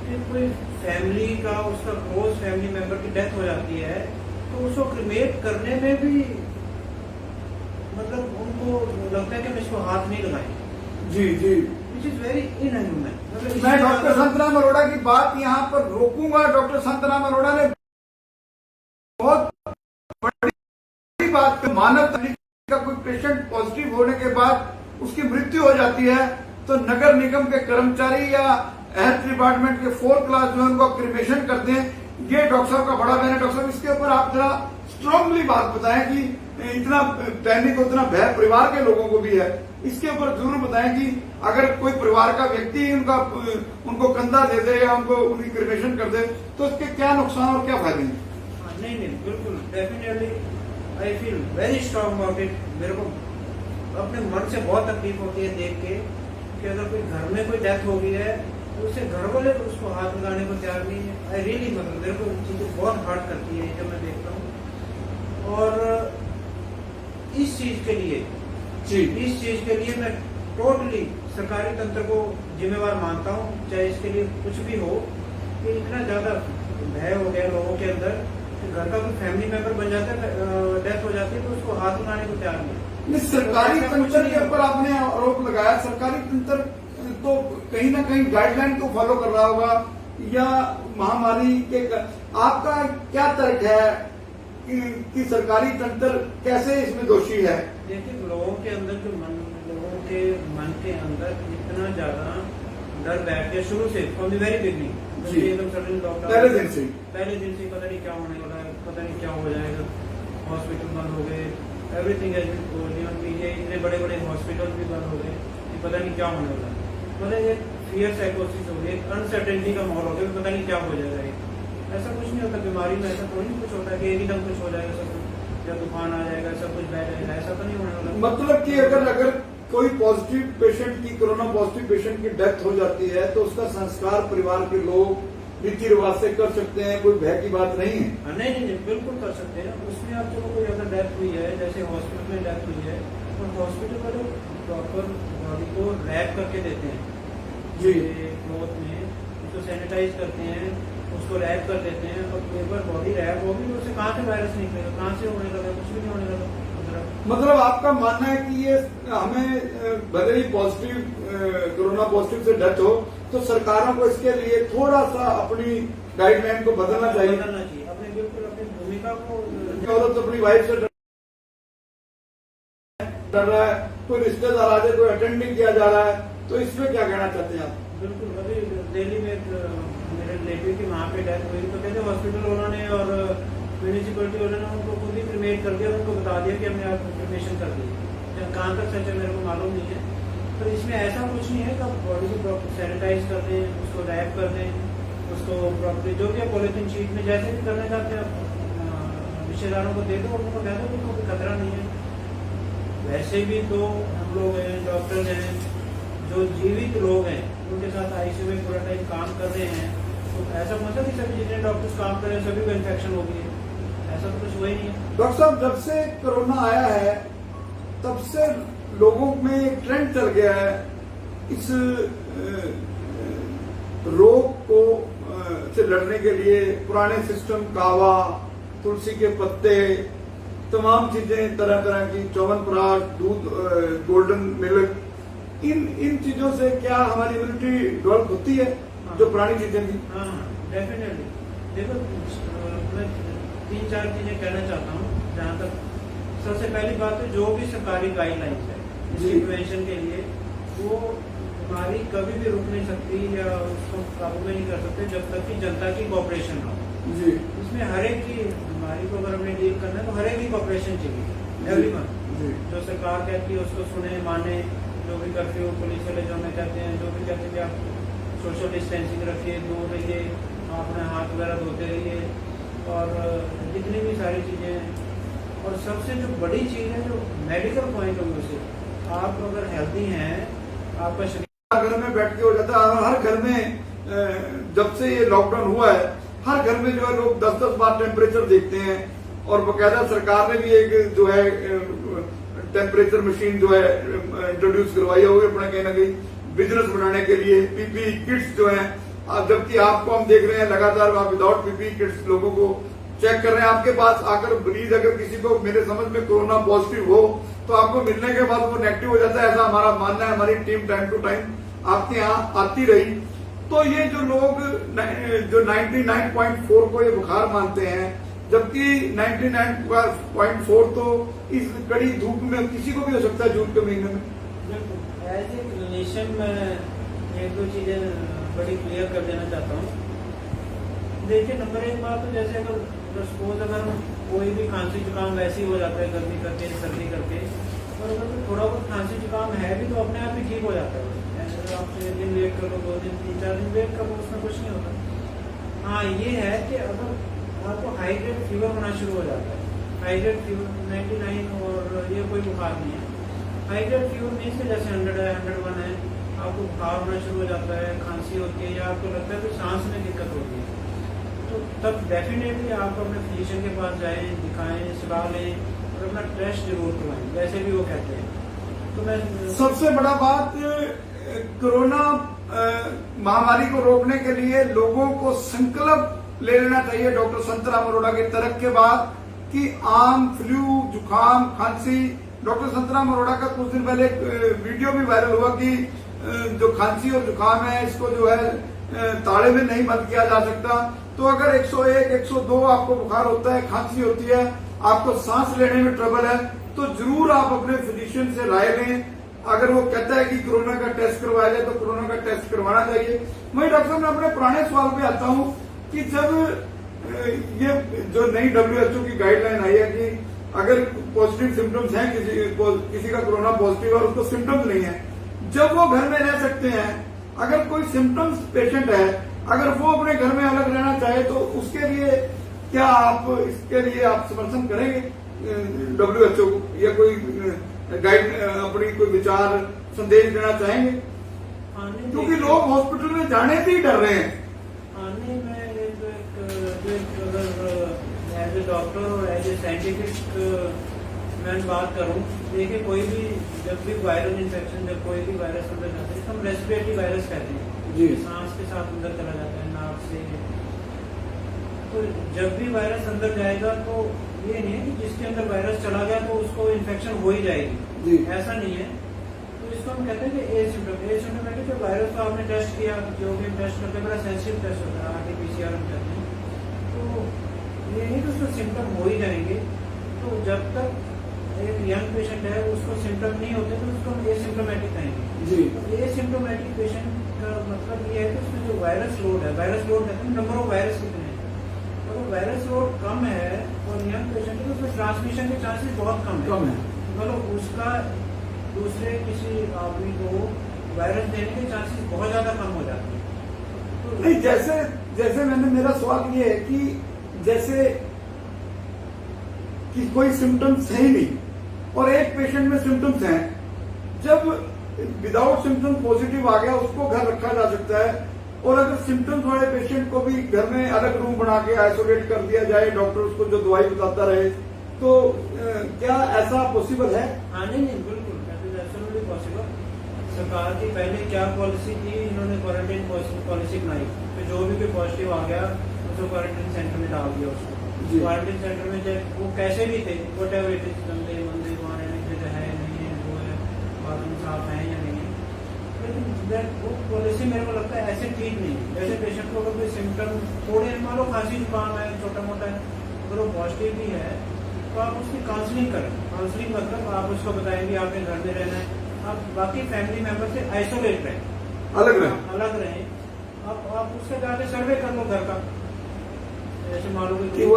S3: कि कोई फैमिली का, उसका क्लोज फैमिली मेंबर की डेथ हो जाती है तो उसको क्रिमेट करने में भी मतलब उनको लगता है कि हम इसको हाथ नहीं लगाएंगे।
S2: जी जी,
S3: विच इज वेरी इनह्यूमन। मतलब
S2: मैं डॉक्टर संतराम अरोड़ा की बात यहाँ पर रोकूंगा। डॉक्टर संतराम अरोड़ा ने बहुत बड़ी बात, मानव का कोई पेशेंट पॉजिटिव होने के बाद उसकी मृत्यु हो जाती है तो नगर निगम के कर्मचारी या हेल्थ डिपार्टमेंट के 4th क्लास जो है उनको क्रिमेशन करते हैं। ये डॉक्टर साहब का बड़ा बयान है। डॉक्टर साहब, इसके ऊपर आप जरा स्ट्रांगली बात बताएं कि इतना पैनिक, उतना भय परिवार के लोगों को भी है, इसके ऊपर जरूर बताएं कि अगर कोई परिवार का व्यक्ति उनको कंधा दे दे या उनको उनकी क्रिमेशन कर दे तो इसके क्या नुकसान और क्या फायदे हैं?
S3: नहीं नहीं बिल्कुल definitely I feel very strong about it. मेरे को अपने मन से बहुत तकलीफ होती है देख के कि अगर कोई घर में कोई डेथ हो गई है तो उससे घर वाले तो उसको हाथ लगाने को तैयार नहीं है। आई रियली मतलब मेरे को चीजें बहुत हार्ट करती है जब मैं देखता हूँ। और इस चीज के लिए इस चीज के लिए मैं टोटली सरकारी तंत्र को जिम्मेवार मानता हूँ, चाहे इसके लिए कुछ भी हो। कि इतना ज्यादा भय हो गया लोगों के अंदर कि घर का कोई फैमिली मेंबर बन जाता है, डेथ हो जाती है तो उसको हाथ उठाने को तैयार नहीं।
S2: सरकारी तंत्र के ऊपर आपने आरोप लगाया, सरकारी तंत्र तो कहीं ना कहीं गाइडलाइन को फॉलो कर रहा होगा या महामारी के आपका क्या तर्क है कि सरकारी तंत्र कैसे इसमें दोषी है?
S3: देखिए लोगों के अंदर जो लोगों के मन के अंदर इतना ज्यादा डर बैठ गया शुरू से, फ्रॉम द वेरी बिगनिंग। एकदम सडन लॉकडाउन पहले दिन से पता नहीं क्या होने वाला है, पता नहीं क्या हो जाएगा। हॉस्पिटल बंद हो गए, एवरीथिंग इतने बड़े बड़े हॉस्पिटल भी बंद हो गए, पता नहीं क्या होने वाला है। मतलब एक फियर साइकोसिस हो गई, एक अनसर्टेनिटी का माहौल हो गया, पता नहीं क्या हो जाएगा। ऐसा कुछ नहीं होता बीमारी में, ऐसा कोई नहीं कुछ होता कि एकदम कुछ हो जाएगा, सब कुछ या तूफान आ जाएगा, सब कुछ बह जाएगा, ऐसा तो नहीं होने वाला।
S2: मतलब कि अगर कोई पॉजिटिव पेशेंट की, कोरोना पॉजिटिव पेशेंट की डेथ हो जाती है तो उसका संस्कार परिवार के लोग रीति रिवाज से कर सकते हैं, कोई भय की बात नहीं है।
S3: नहीं बिल्कुल कर सकते हैं। उसमें आप चलो कोई अगर डेथ हुई है, जैसे हॉस्पिटल में डेथ हुई है, तो हॉस्पिटल वाले प्रॉपर बॉडी को रैप करके देते हैं
S2: जी,
S3: क्लॉथ में, उसको सैनिटाइज करते हैं, उसको रैप कर देते हैं। और एक बार बॉडी रैप होगी तो उससे कहाँ से वायरस निकलेगा, कहाँ से होने लगा, कुछ भी नहीं होने लगा।
S2: मतलब आपका मानना है कि ये हमें भले ही पॉजिटिव कोरोना पॉजिटिव से डेथ हो तो सरकारों को इसके लिए थोड़ा सा अपनी गाइडलाइन को बदलना चाहिए,
S3: अपने बिल्कुल अपनी भूमिका को।
S2: औरत अपनी वाइफ से डर रहा है, कोई रिश्तेदार आ जाए, कोई अटेंड नहीं किया जा रहा है, तो इसमें क्या कहना चाहते हैं आप?
S3: बिल्कुल अभी दिल्ली में मेरे रिलेटिव की वहाँ पे डेथ हुई तो कहते हॉस्पिटल उन्होंने और म्यूनिसिपलिटी उन्होंने उनको खुद ही क्रिमेट कर दिया, उनको बता दिया कि हमने आप क्रिमेशन कर दी। कहाँ तक सच है मेरे को मालूम नहीं है, तो इसमें ऐसा कुछ नहीं है कि आप बॉडी को प्रॉपर सैनिटाइज कर दें, उसको रैप कर दें, उसको प्रॉपरली जो भी पॉलिथीन शीट में जैसे भी करना चाहते हैं आप रिश्तेदारों को दे दो, उनको कह दो कि उनको कोई खतरा नहीं है। वैसे भी तो हम लोग हैं, डॉक्टर हैं, जो जीवित लोग हैं उनके साथ आईसीयू में पूरा टाइम काम कर रहे हैं, तो ऐसा मतलब कि सभी जितने डॉक्टर्स काम कर रहे हैं सभी को इन्फेक्शन हो गई है, ऐसा तो कुछ हुआ ही नहीं है।
S2: डॉक्टर साहब, जब से कोरोना आया है तब से लोगों में एक ट्रेंड चल गया है इस रोग को से लड़ने के लिए पुराने सिस्टम, कावा, तुलसी के पत्ते, तमाम चीजें तरह तरह की, च्यवनप्राश, दूध, गोल्डन मिल्क, इन चीजों से क्या हमारी इम्यूनिटी डेवलप होती है? जो पुरानी चीजें थी।
S3: हाँ डेफिनेटली। देखो मैं 3-4 चीजें कहना चाहता हूँ। जहाँ तक सबसे पहली बात है, जो भी सरकारी गाइडलाइंस है प्रिवेंशन के लिए, वो बीमारी कभी भी रुक नहीं सकती या उसको काबू में नहीं कर सकते जब तक कि जनता की कोऑपरेशन हो।
S2: जी,
S3: इसमें हर एक की बीमारी को अगर हमें डील करना है तो हर एक की कोऑपरेशन चाहिए, एवरीवन। जो सरकार कहती है उसको सुने, माने, जो भी कर्फ्यू पुलिस वाले जो हमें कहते हैं, जो भी कहते हैं कि आप सोशल डिस्टेंसिंग रखिए, दूर रहिए, अपने हाथ वगैरह धोते रहिए, और जितनी भी सारी चीजें हैं। और सबसे जो बड़ी चीज है, जो मेडिकल पॉइंट ऑफ व्यू से, आप अगर हेल्थी हैं, आपका शरीर
S2: घर में बैठ के हो जाता है। हर घर में जब से ये लॉकडाउन हुआ है, हर घर में जो है लोग 10-10 बार टेम्परेचर देखते हैं, और बकायदा सरकार ने भी एक जो है टेम्परेचर मशीन जो है इंट्रोड्यूस करवाई होगी अपना कहीं ना कहीं बिजनेस बनाने के लिए। पीपी किट्स जो है, जबकि आपको हम देख रहे हैं लगातार आप विदाउट पीपी किट्स लोगों को चेक कर रहे हैं। आपके पास आकर मरीज अगर किसी को मेरे समझ में कोरोना पॉजिटिव हो तो आपको मिलने के बाद वो नेगेटिव हो जाता है, ऐसा हमारा मानना है। हमारी टीम टाइम टू टाइम आपके यहाँ आती रही। तो ये जो लोग जो 99.4 को ये बुखार मानते हैं, जबकि 99.4 तो इस कड़ी धूप में किसी को भी हो सकता है, जून के महीने में।
S3: एज ए क्लिनिशियन मैं 1-2 चीजें बड़ी क्लियर कर देना चाहता हूँ। देखिए, नंबर 1 बात तो जैसे अगर सपोज अगर कोई भी खांसी जुकाम वैसे ही हो जाता है गर्मी करके, सर्दी करके, और अगर थोड़ा बहुत खांसी जुकाम है भी तो अपने आप ही ठीक हो जाता है। आप 1 दिन वेट कर लो, 2 दिन, 3-4 दिन वेट कर लो, उसमें कुछ नहीं होता। हाँ, ये है कि अगर आपको हाई ग्रेड फीवर होना शुरू हो जाता है। हाई ग्रेड फीवर 99 और ये कोई बुखार नहीं है। हाई ग्रेड फीवर मीन्स के जैसे 100 है, 101 है, आपको बुखार होना शुरू हो जाता है, खांसी होती है या आपको लगता है कि सांस में दिक्कत होती है, तो तब डेफिनेटली आप अपने फिजिशियन के पास जाएं, दिखाएं, सलाह लें और अपना टेस्ट जरूर करवाएं, जैसे भी वो कहते हैं। तो मैं
S2: सबसे बड़ा बात, कोरोना महामारी को रोकने के लिए लोगों को संकल्प ले लेना चाहिए डॉक्टर संतराम अरोड़ा के तर्क के बाद कि आम, फ्लू, जुकाम, खांसी, डॉक्टर संतराम अरोड़ा का कुछ दिन पहले एक वीडियो भी वायरल हुआ कि जो खांसी और जुकाम है इसको जो है ताड़े में नहीं बंद किया जा सकता। तो अगर 101, 102 आपको बुखार होता है, खांसी होती है, आपको सांस लेने में ट्रबल है, तो जरूर आप अपने फिजिशियन से राय लें। अगर वो कहता है कि कोरोना का टेस्ट करवाया जाए तो कोरोना का टेस्ट करवाना चाहिए। मैं डॉक्टर साहब, मैं अपने पुराने सवाल पे आता हूं कि जब ये जो नई WHO की गाइडलाइन आई है कि अगर पॉजिटिव सिम्टम्स हैं, किसी का कोरोना पॉजिटिव और उसको सिम्टम्स नहीं है, जब वो घर में रह सकते हैं, अगर कोई सिम्टम्स पेशेंट है, अगर वो अपने घर में अलग रहना चाहे तो उसके लिए क्या आप इसके लिए आप समर्थन करेंगे WHO को, या कोई गाइड अपनी कोई विचार संदेश देना चाहेंगे? क्योंकि लोग हॉस्पिटल में जाने से ही डर रहे हैं।
S3: आने में एज ए डॉक्टर और एज ए साइंटिफिक मैं बात करूं, देखिए कोई भी जब भी वायरल इन्फेक्शन, जब कोई भी वायरस अंदर जाता है, हम रेस्पिरेटरी वायरस कहते हैं जी, सांस के साथ अंदर चला जाता है नाक से। तो जब भी वायरस अंदर जाएगा तो ये नहीं है कि जिसके अंदर वायरस चला गया तो उसको इन्फेक्शन हो ही जाएगी, ऐसा नहीं है। तो इसको हम कहते हैं कि एसिम्टोमेटिक जो वायरस को आपने टेस्ट किया, जो भी टेस्ट करते हैं बड़ा सेंसिटिव टेस्ट होता है, RT-PCR हम कहते हैं, तो ये नहीं कि उसको सिम्टम हो ही जाएंगे। तो जब तक एक यंग पेशेंट है उसको सिम्टम नहीं होते तो उसको हम एसिम्टोमेटिक कहेंगे जी। तो एसिम्टोमेटिक पेशेंट का मतलब ये है कि उसमें जो वायरस लोड है, वायरस लोड कहते हैं नंबर ऑफ वायरस कितने हैं, अगर वायरस लोड कम है और यंग पेशेंट है तो उसमें ट्रांसमिशन के चांसेस बहुत कम है, मतलब उसका दूसरे किसी आदमी को वायरस देने के चांसेस बहुत ज्यादा कम हो जाते हैं। तो
S2: नहीं, जैसे मैंने, मेरा सवाल ये है कि जैसे कि कोई सिम्टम्स है ही नहीं और एक पेशेंट में सिम्टम्स हैं, जब विदाउट सिम्टम पॉजिटिव आ गया उसको घर रखा जा सकता है, और अगर सिम्टम्स वाले पेशेंट को भी घर में अलग रूम बना के आइसोलेट कर दिया जाए, डॉक्टर उसको जो दवाई बताता रहे, तो क्या ऐसा पॉसिबल है?
S3: हाँ, नहीं, बिल्कुल एब्सोल्युटली पॉसिबल। सरकार की पहले क्या पॉलिसी थी, इन्होंने क्वारंटाइन पॉलिसी बनाई, तो जो भी कोई पॉजिटिव आ गया उसको क्वारंटाइन सेंटर में डाल दिया। उसको क्वारंटाइन सेंटर में चाहे वो कैसे भी थे, वट एवर इट इज, गंदे मंदिर वहाँ रहने की जगह है नहीं है, वो है बाथरूम साफ है या नहीं है, लेकिन वो पॉलिसी मेरे को लगता है ऐसे ठीक नहीं है। जैसे पेशेंट को अगर कोई सिम्टम थोड़े, मान लो खांसी जुकाम है, छोटा मोटा है, अगर वो पॉजिटिव भी है तो आप उसकी काउंसलिंग करें। काउंसलिंग मतलब आप उसको बताएंगे आपके घर में रहना है, आप बाकी फैमिली मेंबर से आइसोलेट रहें, अलग रहें। आप उसके जाके सर्वे कर लो घर का, जैसे मान लो कि
S2: वो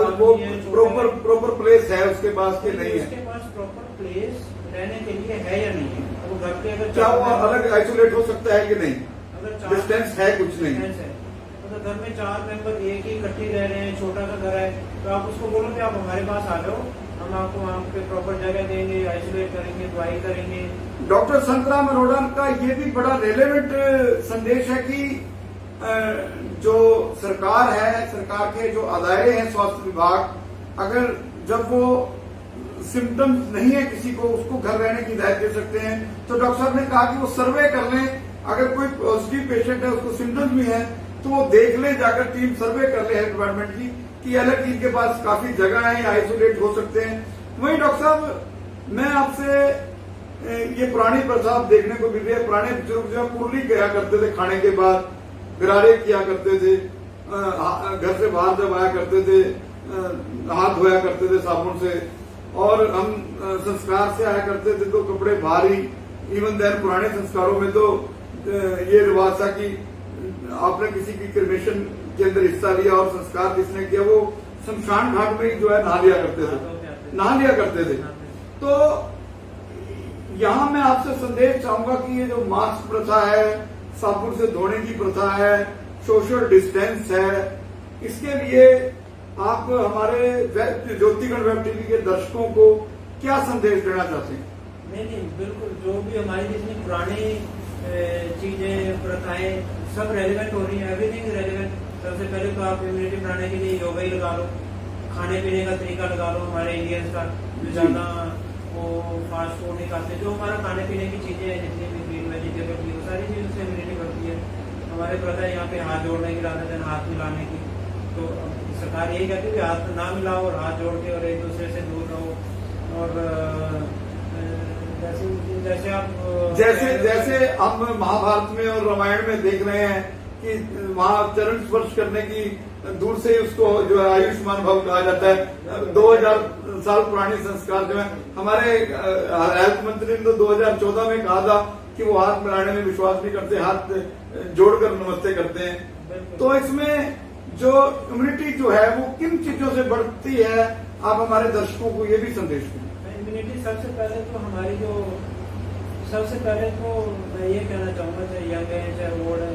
S2: प्रॉपर प्लेस है उसके पास के नहीं है,
S3: उसके पास प्रॉपर प्लेस रहने के लिए है या नहीं है, वो घर पे अगर
S2: क्या वो अलग आइसोलेट हो सकता है कि नहीं,
S3: अगर
S2: डिस्टेंस है कुछ नहीं
S3: है, अगर घर में 4 मेंबर एक ही इकट्ठे रह रहे हैं, छोटा सा घर है, तो आप उसको बोलो कि आप हमारे पास आ जाओ, हम आपको वहाँ पे प्रॉपर जगह देंगे, आइसोलेट करेंगे, दवाई करेंगे।
S2: डॉक्टर संतराम अरोड़ा का ये भी बड़ा रेलेवेंट संदेश है कि जो सरकार है, सरकार के जो अदारे हैं स्वास्थ्य विभाग, अगर जब वो सिम्टम्स नहीं है किसी को, उसको घर रहने की हिदायत दे सकते हैं। तो डॉक्टर साहब ने कहा कि वो सर्वे कर लें, अगर कोई पॉजिटिव पेशेंट है उसको सिम्टम्स भी है तो वो देख ले, जाकर टीम सर्वे कर ले हेल्थ डिपार्टमेंट की कि अलग इनके पास काफी जगह है, आइसोलेट हो सकते हैं। वहीं डॉक्टर साहब, मैं आपसे ये पुरानी प्रथा देखने को मिल रही है, पुराने बुजुर्ग जो कुरली गया करते थे खाने के बाद, गरारे किया करते थे, घर से बाहर जब आया करते थे हाथ धोया करते थे साबुन से, और हम संस्कार से आया करते थे तो कपड़े बाहर ही, इवन देन पुराने संस्कारों में तो ये रिवाज था कि आपने किसी की क्रिमेशन के अंदर हिस्सा लिया और संस्कार किसने किया वो शमशान घाट में ही जो है नहा लिया करते थे। तो यहाँ मैं आपसे संदेश चाहूंगा कि ये जो मास्क प्रथा है, साबुन से धोने की प्रथा है, सोशल डिस्टेंस है, इसके लिए आप हमारे ज्योतिगण वेब टीवी के दर्शकों को क्या संदेश देना चाहते हैं?
S3: नहीं, बिल्कुल, जो भी हमारी जितनी पुरानी चीजें, प्रथाएं, सब रेलिवेंट हो रही है, एवरीथिंग रेलिवेंट। सबसे पहले तो आप इम्यूनिटी बढ़ाने के लिए योगा ही लगा लो, खाने पीने का तरीका लगा लो हमारे इंडियंस का, जो ज्यादा वो फास्ट फूड नहीं खाते, जो हमारा खाने पीने की चीजें हैं, जितनी भी ग्रीन वेजिटेबल की, वो सारी चीजों से इम्यूनिटी बढ़ती है। हमारे प्रथा यहाँ पे हाथ जोड़ने की रात दिन हाथ मिलाने की, तो सरकार यही कहती है कि हाथ ना मिलाओ और हाथ जोड़ के और एक दूसरे से दूर रहो। और जैसे आप
S2: जैसे हम महाभारत में और रामायण में देख रहे हैं कि वहाँ चरण स्पर्श करने की दूर से ही उसको जो है आयुष्मान भव कहा जाता है। 2000 साल पुरानी संस्कार जो है, हमारे हेल्थ मंत्री ने तो 2014 में कहा था कि वो हाथ मिलाने में विश्वास नहीं करते, हाथ जोड़कर नमस्ते करते हैं। तो इसमें जो इम्यूनिटी जो है वो किन चीजों से बढ़ती है, आप हमारे दर्शकों को ये भी संदेश दें।
S3: इम्यूनिटी सबसे पहले तो हमारी सबसे पहले तो मैं ये कहना चाहूंगा, चाहे यंग है चाहे ओल्ड है,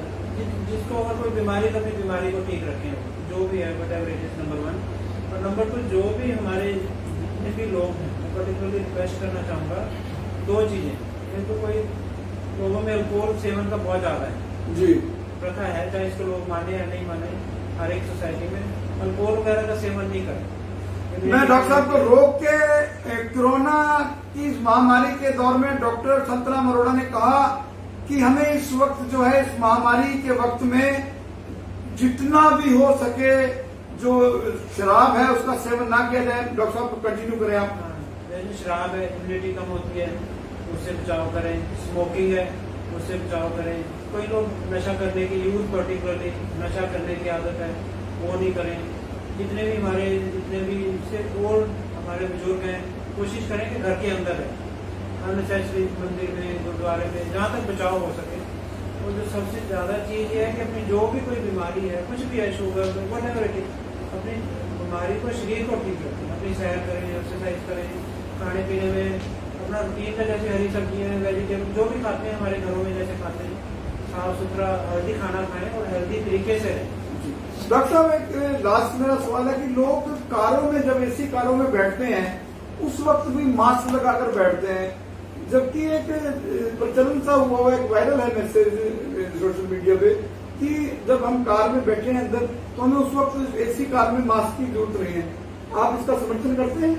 S3: जिसको अगर कोई बीमारी तो अपनी बीमारी को ठीक रखें, जो भी है, what ever it is, number 1। और नंबर 2, जो भी हमारे जितने भी लोग हैं, पर्टिकुलरली रिक्वेस्ट करना चाहूंगा 2 चीजें। एक तो कोई लोगों में अल्कोहल सेवन का बहुत ज्यादा है
S2: जी,
S3: प्रथा है, चाहे इसको लोग माने या नहीं माने, हर एक सोसाइटी में अल्कोहल वगैरह का सेवन नहीं करें।
S2: मैं डॉक्टर साहब को रोक के कोरोना की इस महामारी के दौर में डॉक्टर संतराम अरोड़ा ने कहा कि हमें इस वक्त जो है, इस महामारी के वक्त में जितना भी हो सके जो शराब है उसका सेवन ना किया जाए। डॉक्टर साहब को कंटिन्यू करें आप।
S3: जैसे शराब है, इम्यूनिटी कम होती है, उससे बचाव करें। स्मोकिंग है, उससे बचाव करें। कोई लोग नशा करने की, यूथ पर्टिकुलरली नशा करने की आदत है, वो नहीं करें। जितने भी सिर्फ ओल्ड हमारे बुजुर्ग हैं, कोशिश करें कि घर के अंदर है, अननेसेसरी मंदिर में, गुरुद्वारे में, जहाँ तक बचाव हो सके। और जो सबसे ज्यादा चीज ये है कि अपनी जो भी कोई बीमारी है, कुछ भी है, शुगर, व्हाटएवर इट इज, अपनी बीमारी को, शरीर को ठीक रखें। अपनी सैर करें, एक्सरसाइज करें, खाने पीने में अपना रूटीन का, जैसे हरी सब्जियां, वेजिटेबल जो भी खाते हैं हमारे घरों में जैसे खाते हैं, साफ सुथरा हेल्दी खाना खाएं और हेल्दी तरीके से रहें।
S2: डॉक्टर साहब, एक लास्ट मेरा सवाल है कि लोग कारों में, जब एसी कारों में बैठते हैं, उस वक्त भी मास्क लगाकर बैठते हैं, जबकि एक प्रचलन सा हुआ है, एक वायरल है मैसेज सोशल मीडिया पे कि जब हम कार में बैठे हैं अंदर, तो हमें उस वक्त एसी कार में मास्क की जरूरत नहीं है। आप इसका समर्थन करते हैं?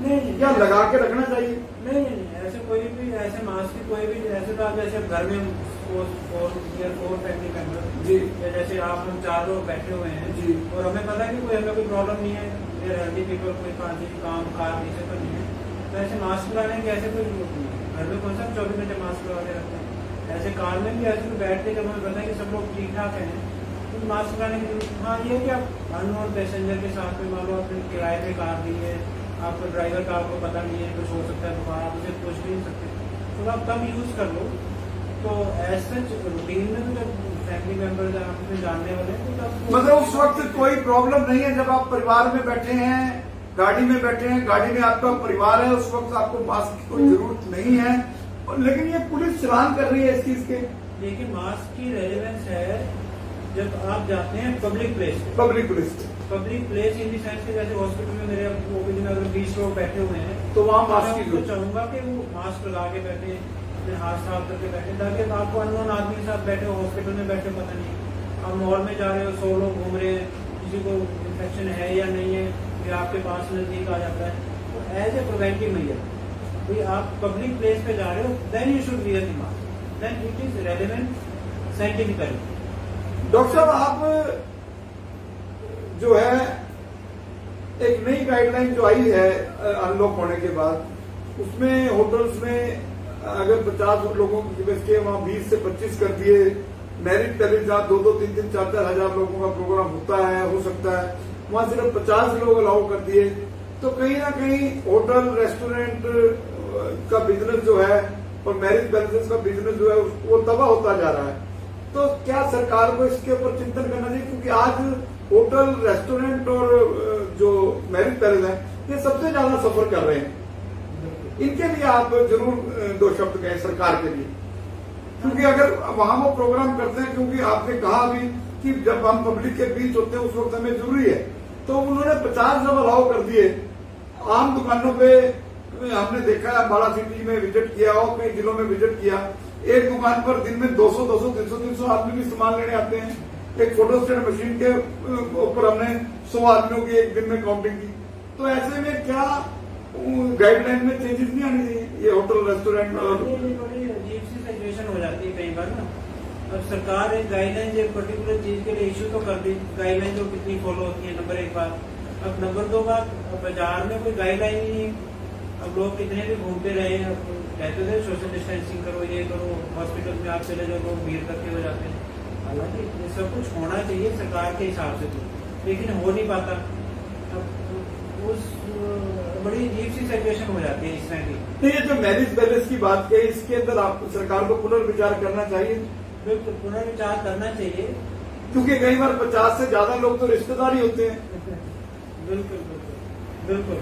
S3: नहीं,
S2: क्या लगा के रखना चाहिए?
S3: नहीं, ऐसे कोई भी, ऐसे मास्क की कोई भी, ऐसे तो आप जैसे घर में 4 फैमिली मेंबर
S2: जी,
S3: जैसे आप हम 4 लोग बैठे हुए हैं
S2: जी,
S3: और हमें पता है कि कोई हमें कोई प्रॉब्लम नहीं है, हेल्दी पीपल, कोई खांसी काम कार नीचे तो नहीं है, तो ऐसे मास्क लगाने की ऐसे कोई जरूरत नहीं है। घर में कौन सा 24 घंटे मास्क लगा के रखते हैं, ऐसे कार में भी ऐसे बैठते जब हमें पता है कि सब लोग ठीक ठाक हैं, तो मास्क लगाने की जरूरत। हाँ, ये कि आप अननोन पैसेंजर के साथ में, मान लो आपने किराए पे कार दी है, आपको ड्राइवर का आपको पता नहीं है, कुछ हो सकता है, तो आप उसे पूछ भी नहीं सकते, तो आप कम यूज कर लो। तो ऐसे रूटीन में तो जब फैमिली मेंबर आपको जानने वाले हैं, तो तब
S2: मतलब उस वक्त कोई प्रॉब्लम नहीं है। जब आप परिवार में बैठे हैं, गाड़ी में बैठे हैं, गाड़ी में आपका परिवार है, उस वक्त आपको मास्क की कोई जरूरत नहीं है। लेकिन ये पुलिस चलान कर रही है इस चीज के।
S3: लेकिन मास्क की रेलेवेंस है जब आप जाते हैं पब्लिक प्लेस पे।
S2: Public place
S3: in the sense के, जैसे हॉस्पिटल में मेरे ओपीडी में अगर 20 लोग बैठे हुए हैं,
S2: तो वहाँ मास्क की
S3: मैं
S2: जरूरत।
S3: चाहूंगा कि वो मास्क लगा के बैठे, अपने हाथ साफ करके बैठे, ताकि आपको अननोन आदमी के साथ बैठे हो, हॉस्पिटल में बैठे, पता नहीं आप मॉल में जा रहे हो, 100 लोग घूम रहे हैं, किसी को इन्फेक्शन है या नहीं है, या आपके पास नजदीक आ जाता है, तो एज ए प्रिवेंटिव मेजर, कोई आप पब्लिक प्लेस पे जा रहे हो, then you should wear the mask, then it is relevant scientifically.
S2: Doctor साहब, आप जो है एक नई गाइडलाइन जो आई है अनलॉक होने के बाद, उसमें होटल्स में अगर 50 लोगों की कैपेसिटी है, वहाँ 20 से 25 कर दिए। मैरिज पैलेस जहाँ 2-2, 3-3, 4-4 हजार लोगों का प्रोग्राम होता है, हो सकता है, वहाँ सिर्फ 50 लोग अलाउ कर दिए। तो कहीं ना कहीं होटल रेस्टोरेंट का बिजनेस जो है और मैरिज पैलेसेस का बिजनेस जो है वो तबाह होता जा रहा है। तो क्या सरकार को इसके ऊपर चिंतन करना चाहिए? क्योंकि आज होटल, रेस्टोरेंट और जो मैरिज पैलेस है, ये सबसे ज्यादा सफर कर रहे हैं। इनके लिए आप जरूर 2 शब्द कहें सरकार के लिए, क्योंकि अगर वहां वो प्रोग्राम करते हैं, क्योंकि आपने कहा भी कि जब हम पब्लिक के बीच होते हैं उस वक्त हमें जरूरी है तो उन्होंने 50 जब अलाउ कर दिए। आम दुकानों पे हमने देखा है, अम्बाला सिटी में विजिट किया और कई जिलों में विजिट किया, एक दुकान पर दिन में 200, 300 आदमी भी सामान लेने आते हैं। एक फोटोस्टेट मशीन के ऊपर हमने 100 आदमियों की एक दिन में काउंटिंग की। तो ऐसे में क्या गाइडलाइन में चेंजेस नहीं आनी चाहिए? ये होटल रेस्टोरेंट और
S3: बड़ी अजीब सी सिचुएशन हो जाती है कई बार ना। अब सरकार एक गाइडलाइन एक पर्टिकुलर चीज के लिए इशू तो कर दी, गाइडलाइन जो कितनी फॉलो होती है, नंबर 1 बात। अब नंबर 2 बात, बाजार में कोई गाइडलाइन ही नहीं। अब लोग कितने भी घूमते रहे, कहते थे सोशल डिस्टेंसिंग करो, ये करो, हॉस्पिटल में आप चले जाओ, लोग भीड़ करके हो जाते हैं। हालांकि ये सब कुछ होना चाहिए सरकार के हिसाब से तो, लेकिन हो नहीं पाता। अब उस बड़ी अजीब सी सिचुएशन हो जाती है इस तरह की।
S2: नहीं, ये जो मैरिज पैलेस की बात कही, इसके अंदर आप सरकार को पुनर्विचार करना चाहिए।
S3: बिल्कुल पुनर्विचार करना चाहिए,
S2: क्योंकि कई बार 50 से ज्यादा लोग तो रिश्तेदार ही होते हैं।
S3: बिल्कुल बिल्कुल बिल्कुल।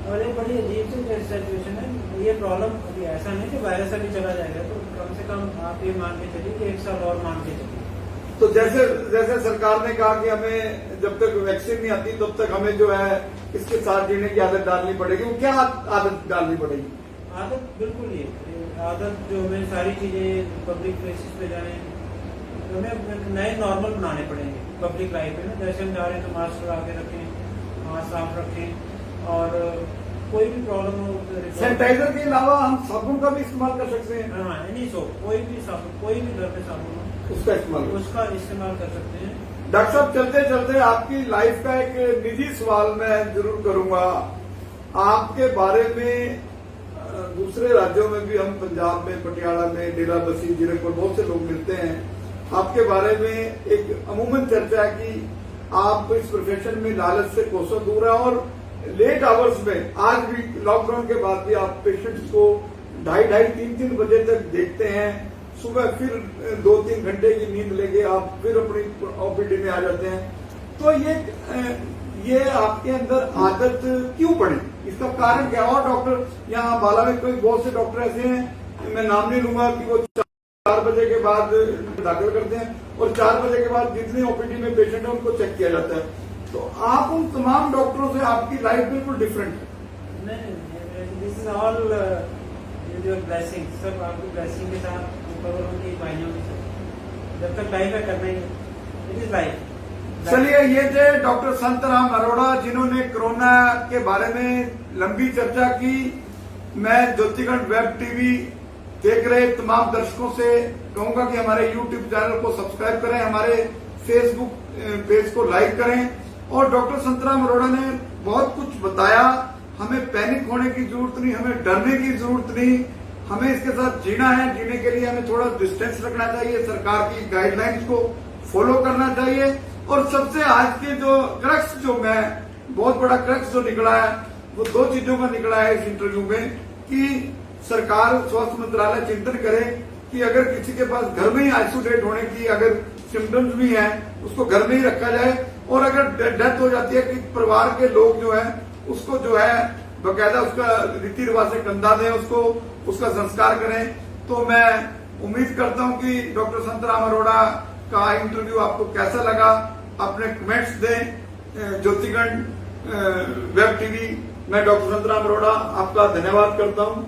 S3: और ये बड़ी अजीब सी सिचुएशन है। ये प्रॉब्लम अभी ऐसा नहीं कि वायरस अभी चला जाएगा, तो कम से कम आप ये मान के चलिए कि 1 साल और मान के चलिए।
S2: तो जैसे सरकार ने कहा कि हमें जब तक वैक्सीन नहीं आती तब तक हमें जो है इसके साथ जीने की आदत डालनी पड़ेगी। वो क्या आदत डालनी पड़ेगी?
S3: आदत बिल्कुल ये आदत जो हमें सारी चीजें पब्लिक प्लेसेस पे जाए, तो हमें नए नॉर्मल बनाने पड़ेंगे पब्लिक लाइफ में ना। जैसे हम जा रहे हैं तो मास्क लगा के रखें, हाथ साफ रखें, और कोई भी प्रॉब्लम हो
S2: सैनिटाइजर के अलावा हम साबुन का भी इस्तेमाल कर सकते हैं।
S3: हाँ, एनी सोप, कोई भी साबुन, कोई भी घर पे साबुन हो उसका इस्तेमाल कर सकते हैं।
S2: डॉक्टर साहब, चलते चलते आपकी लाइफ का एक निजी सवाल मैं जरूर करूंगा। आपके बारे में दूसरे राज्यों में भी, हम पंजाब में, पटियाला में, डेरा बसी, जीरकपुर, बहुत से लोग मिलते हैं। आपके बारे में एक अमूमन चर्चा है कि आप इस प्रोफेशन में लालच से कोसों दूर है, और लेट आवर्स में, आज भी लॉकडाउन के बाद भी आप पेशेंट्स को 2:30, 3 बजे तक देखते हैं। सुबह फिर 2-3 घंटे की नींद लेके आप फिर अपनी ओपीडी में आ जाते हैं। तो ये आपके अंदर आदत क्यों पड़ी? इसका कारण क्या? और डॉक्टर यहाँ अम्बाला में कोई बहुत से डॉक्टर ऐसे हैं, मैं नाम नहीं लूंगा, कि वो 4 बजे के बाद दाखिल करते हैं और 4 बजे के बाद जितने ओपीडी में पेशेंट है उनको चेक किया जाता है। तो आप उन तमाम डॉक्टरों से, आपकी लाइफ बिल्कुल डिफरेंट है।
S3: नहीं, this is all your blessing, सब आपकी ब्लेसिंग के साथ ऊपर की बाइयों के साथ। जब तक लाइफ है करना ही, इट इज लाइफ।
S2: चलिए, ये थे डॉक्टर संतराम अरोड़ा, जिन्होंने कोरोना के बारे में लंबी चर्चा की। मैं ज्योतिगढ़ वेब टीवी देख रहे तमाम दर्शकों से कहूंगा कि हमारे यूट्यूब चैनल को सब्सक्राइब करें, हमारे फेसबुक पेज को लाइक करें। और डॉक्टर संतराम अरोड़ा ने बहुत कुछ बताया। हमें पैनिक होने की जरूरत नहीं, हमें डरने की जरूरत नहीं, हमें इसके साथ जीना है। जीने के लिए हमें थोड़ा डिस्टेंस रखना चाहिए, सरकार की गाइडलाइंस को फॉलो करना चाहिए। और सबसे आज के जो क्रक्स, जो मैं बहुत बड़ा क्रक्स जो निकला है, वो 2 चीजों का निकला है इस इंटरव्यू में, कि सरकार, स्वास्थ्य मंत्रालय चिंतन करे कि अगर किसी के पास घर में ही आइसोलेट होने की अगर सिम्टम्स भी हैं, उसको घर में ही रखा जाए। और अगर डेथ हो जाती है कि परिवार के लोग जो है उसको जो है बकायदा उसका रीति रिवाज से कंधा दें, उसको उसका संस्कार करें। तो मैं उम्मीद करता हूं कि डॉक्टर संतराम अरोड़ा का इंटरव्यू आपको कैसा लगा, अपने कमेंट्स दें। ज्योतिगढ़ वेब टीवी, मैं डॉक्टर संतराम अरोड़ा आपका धन्यवाद करता हूं।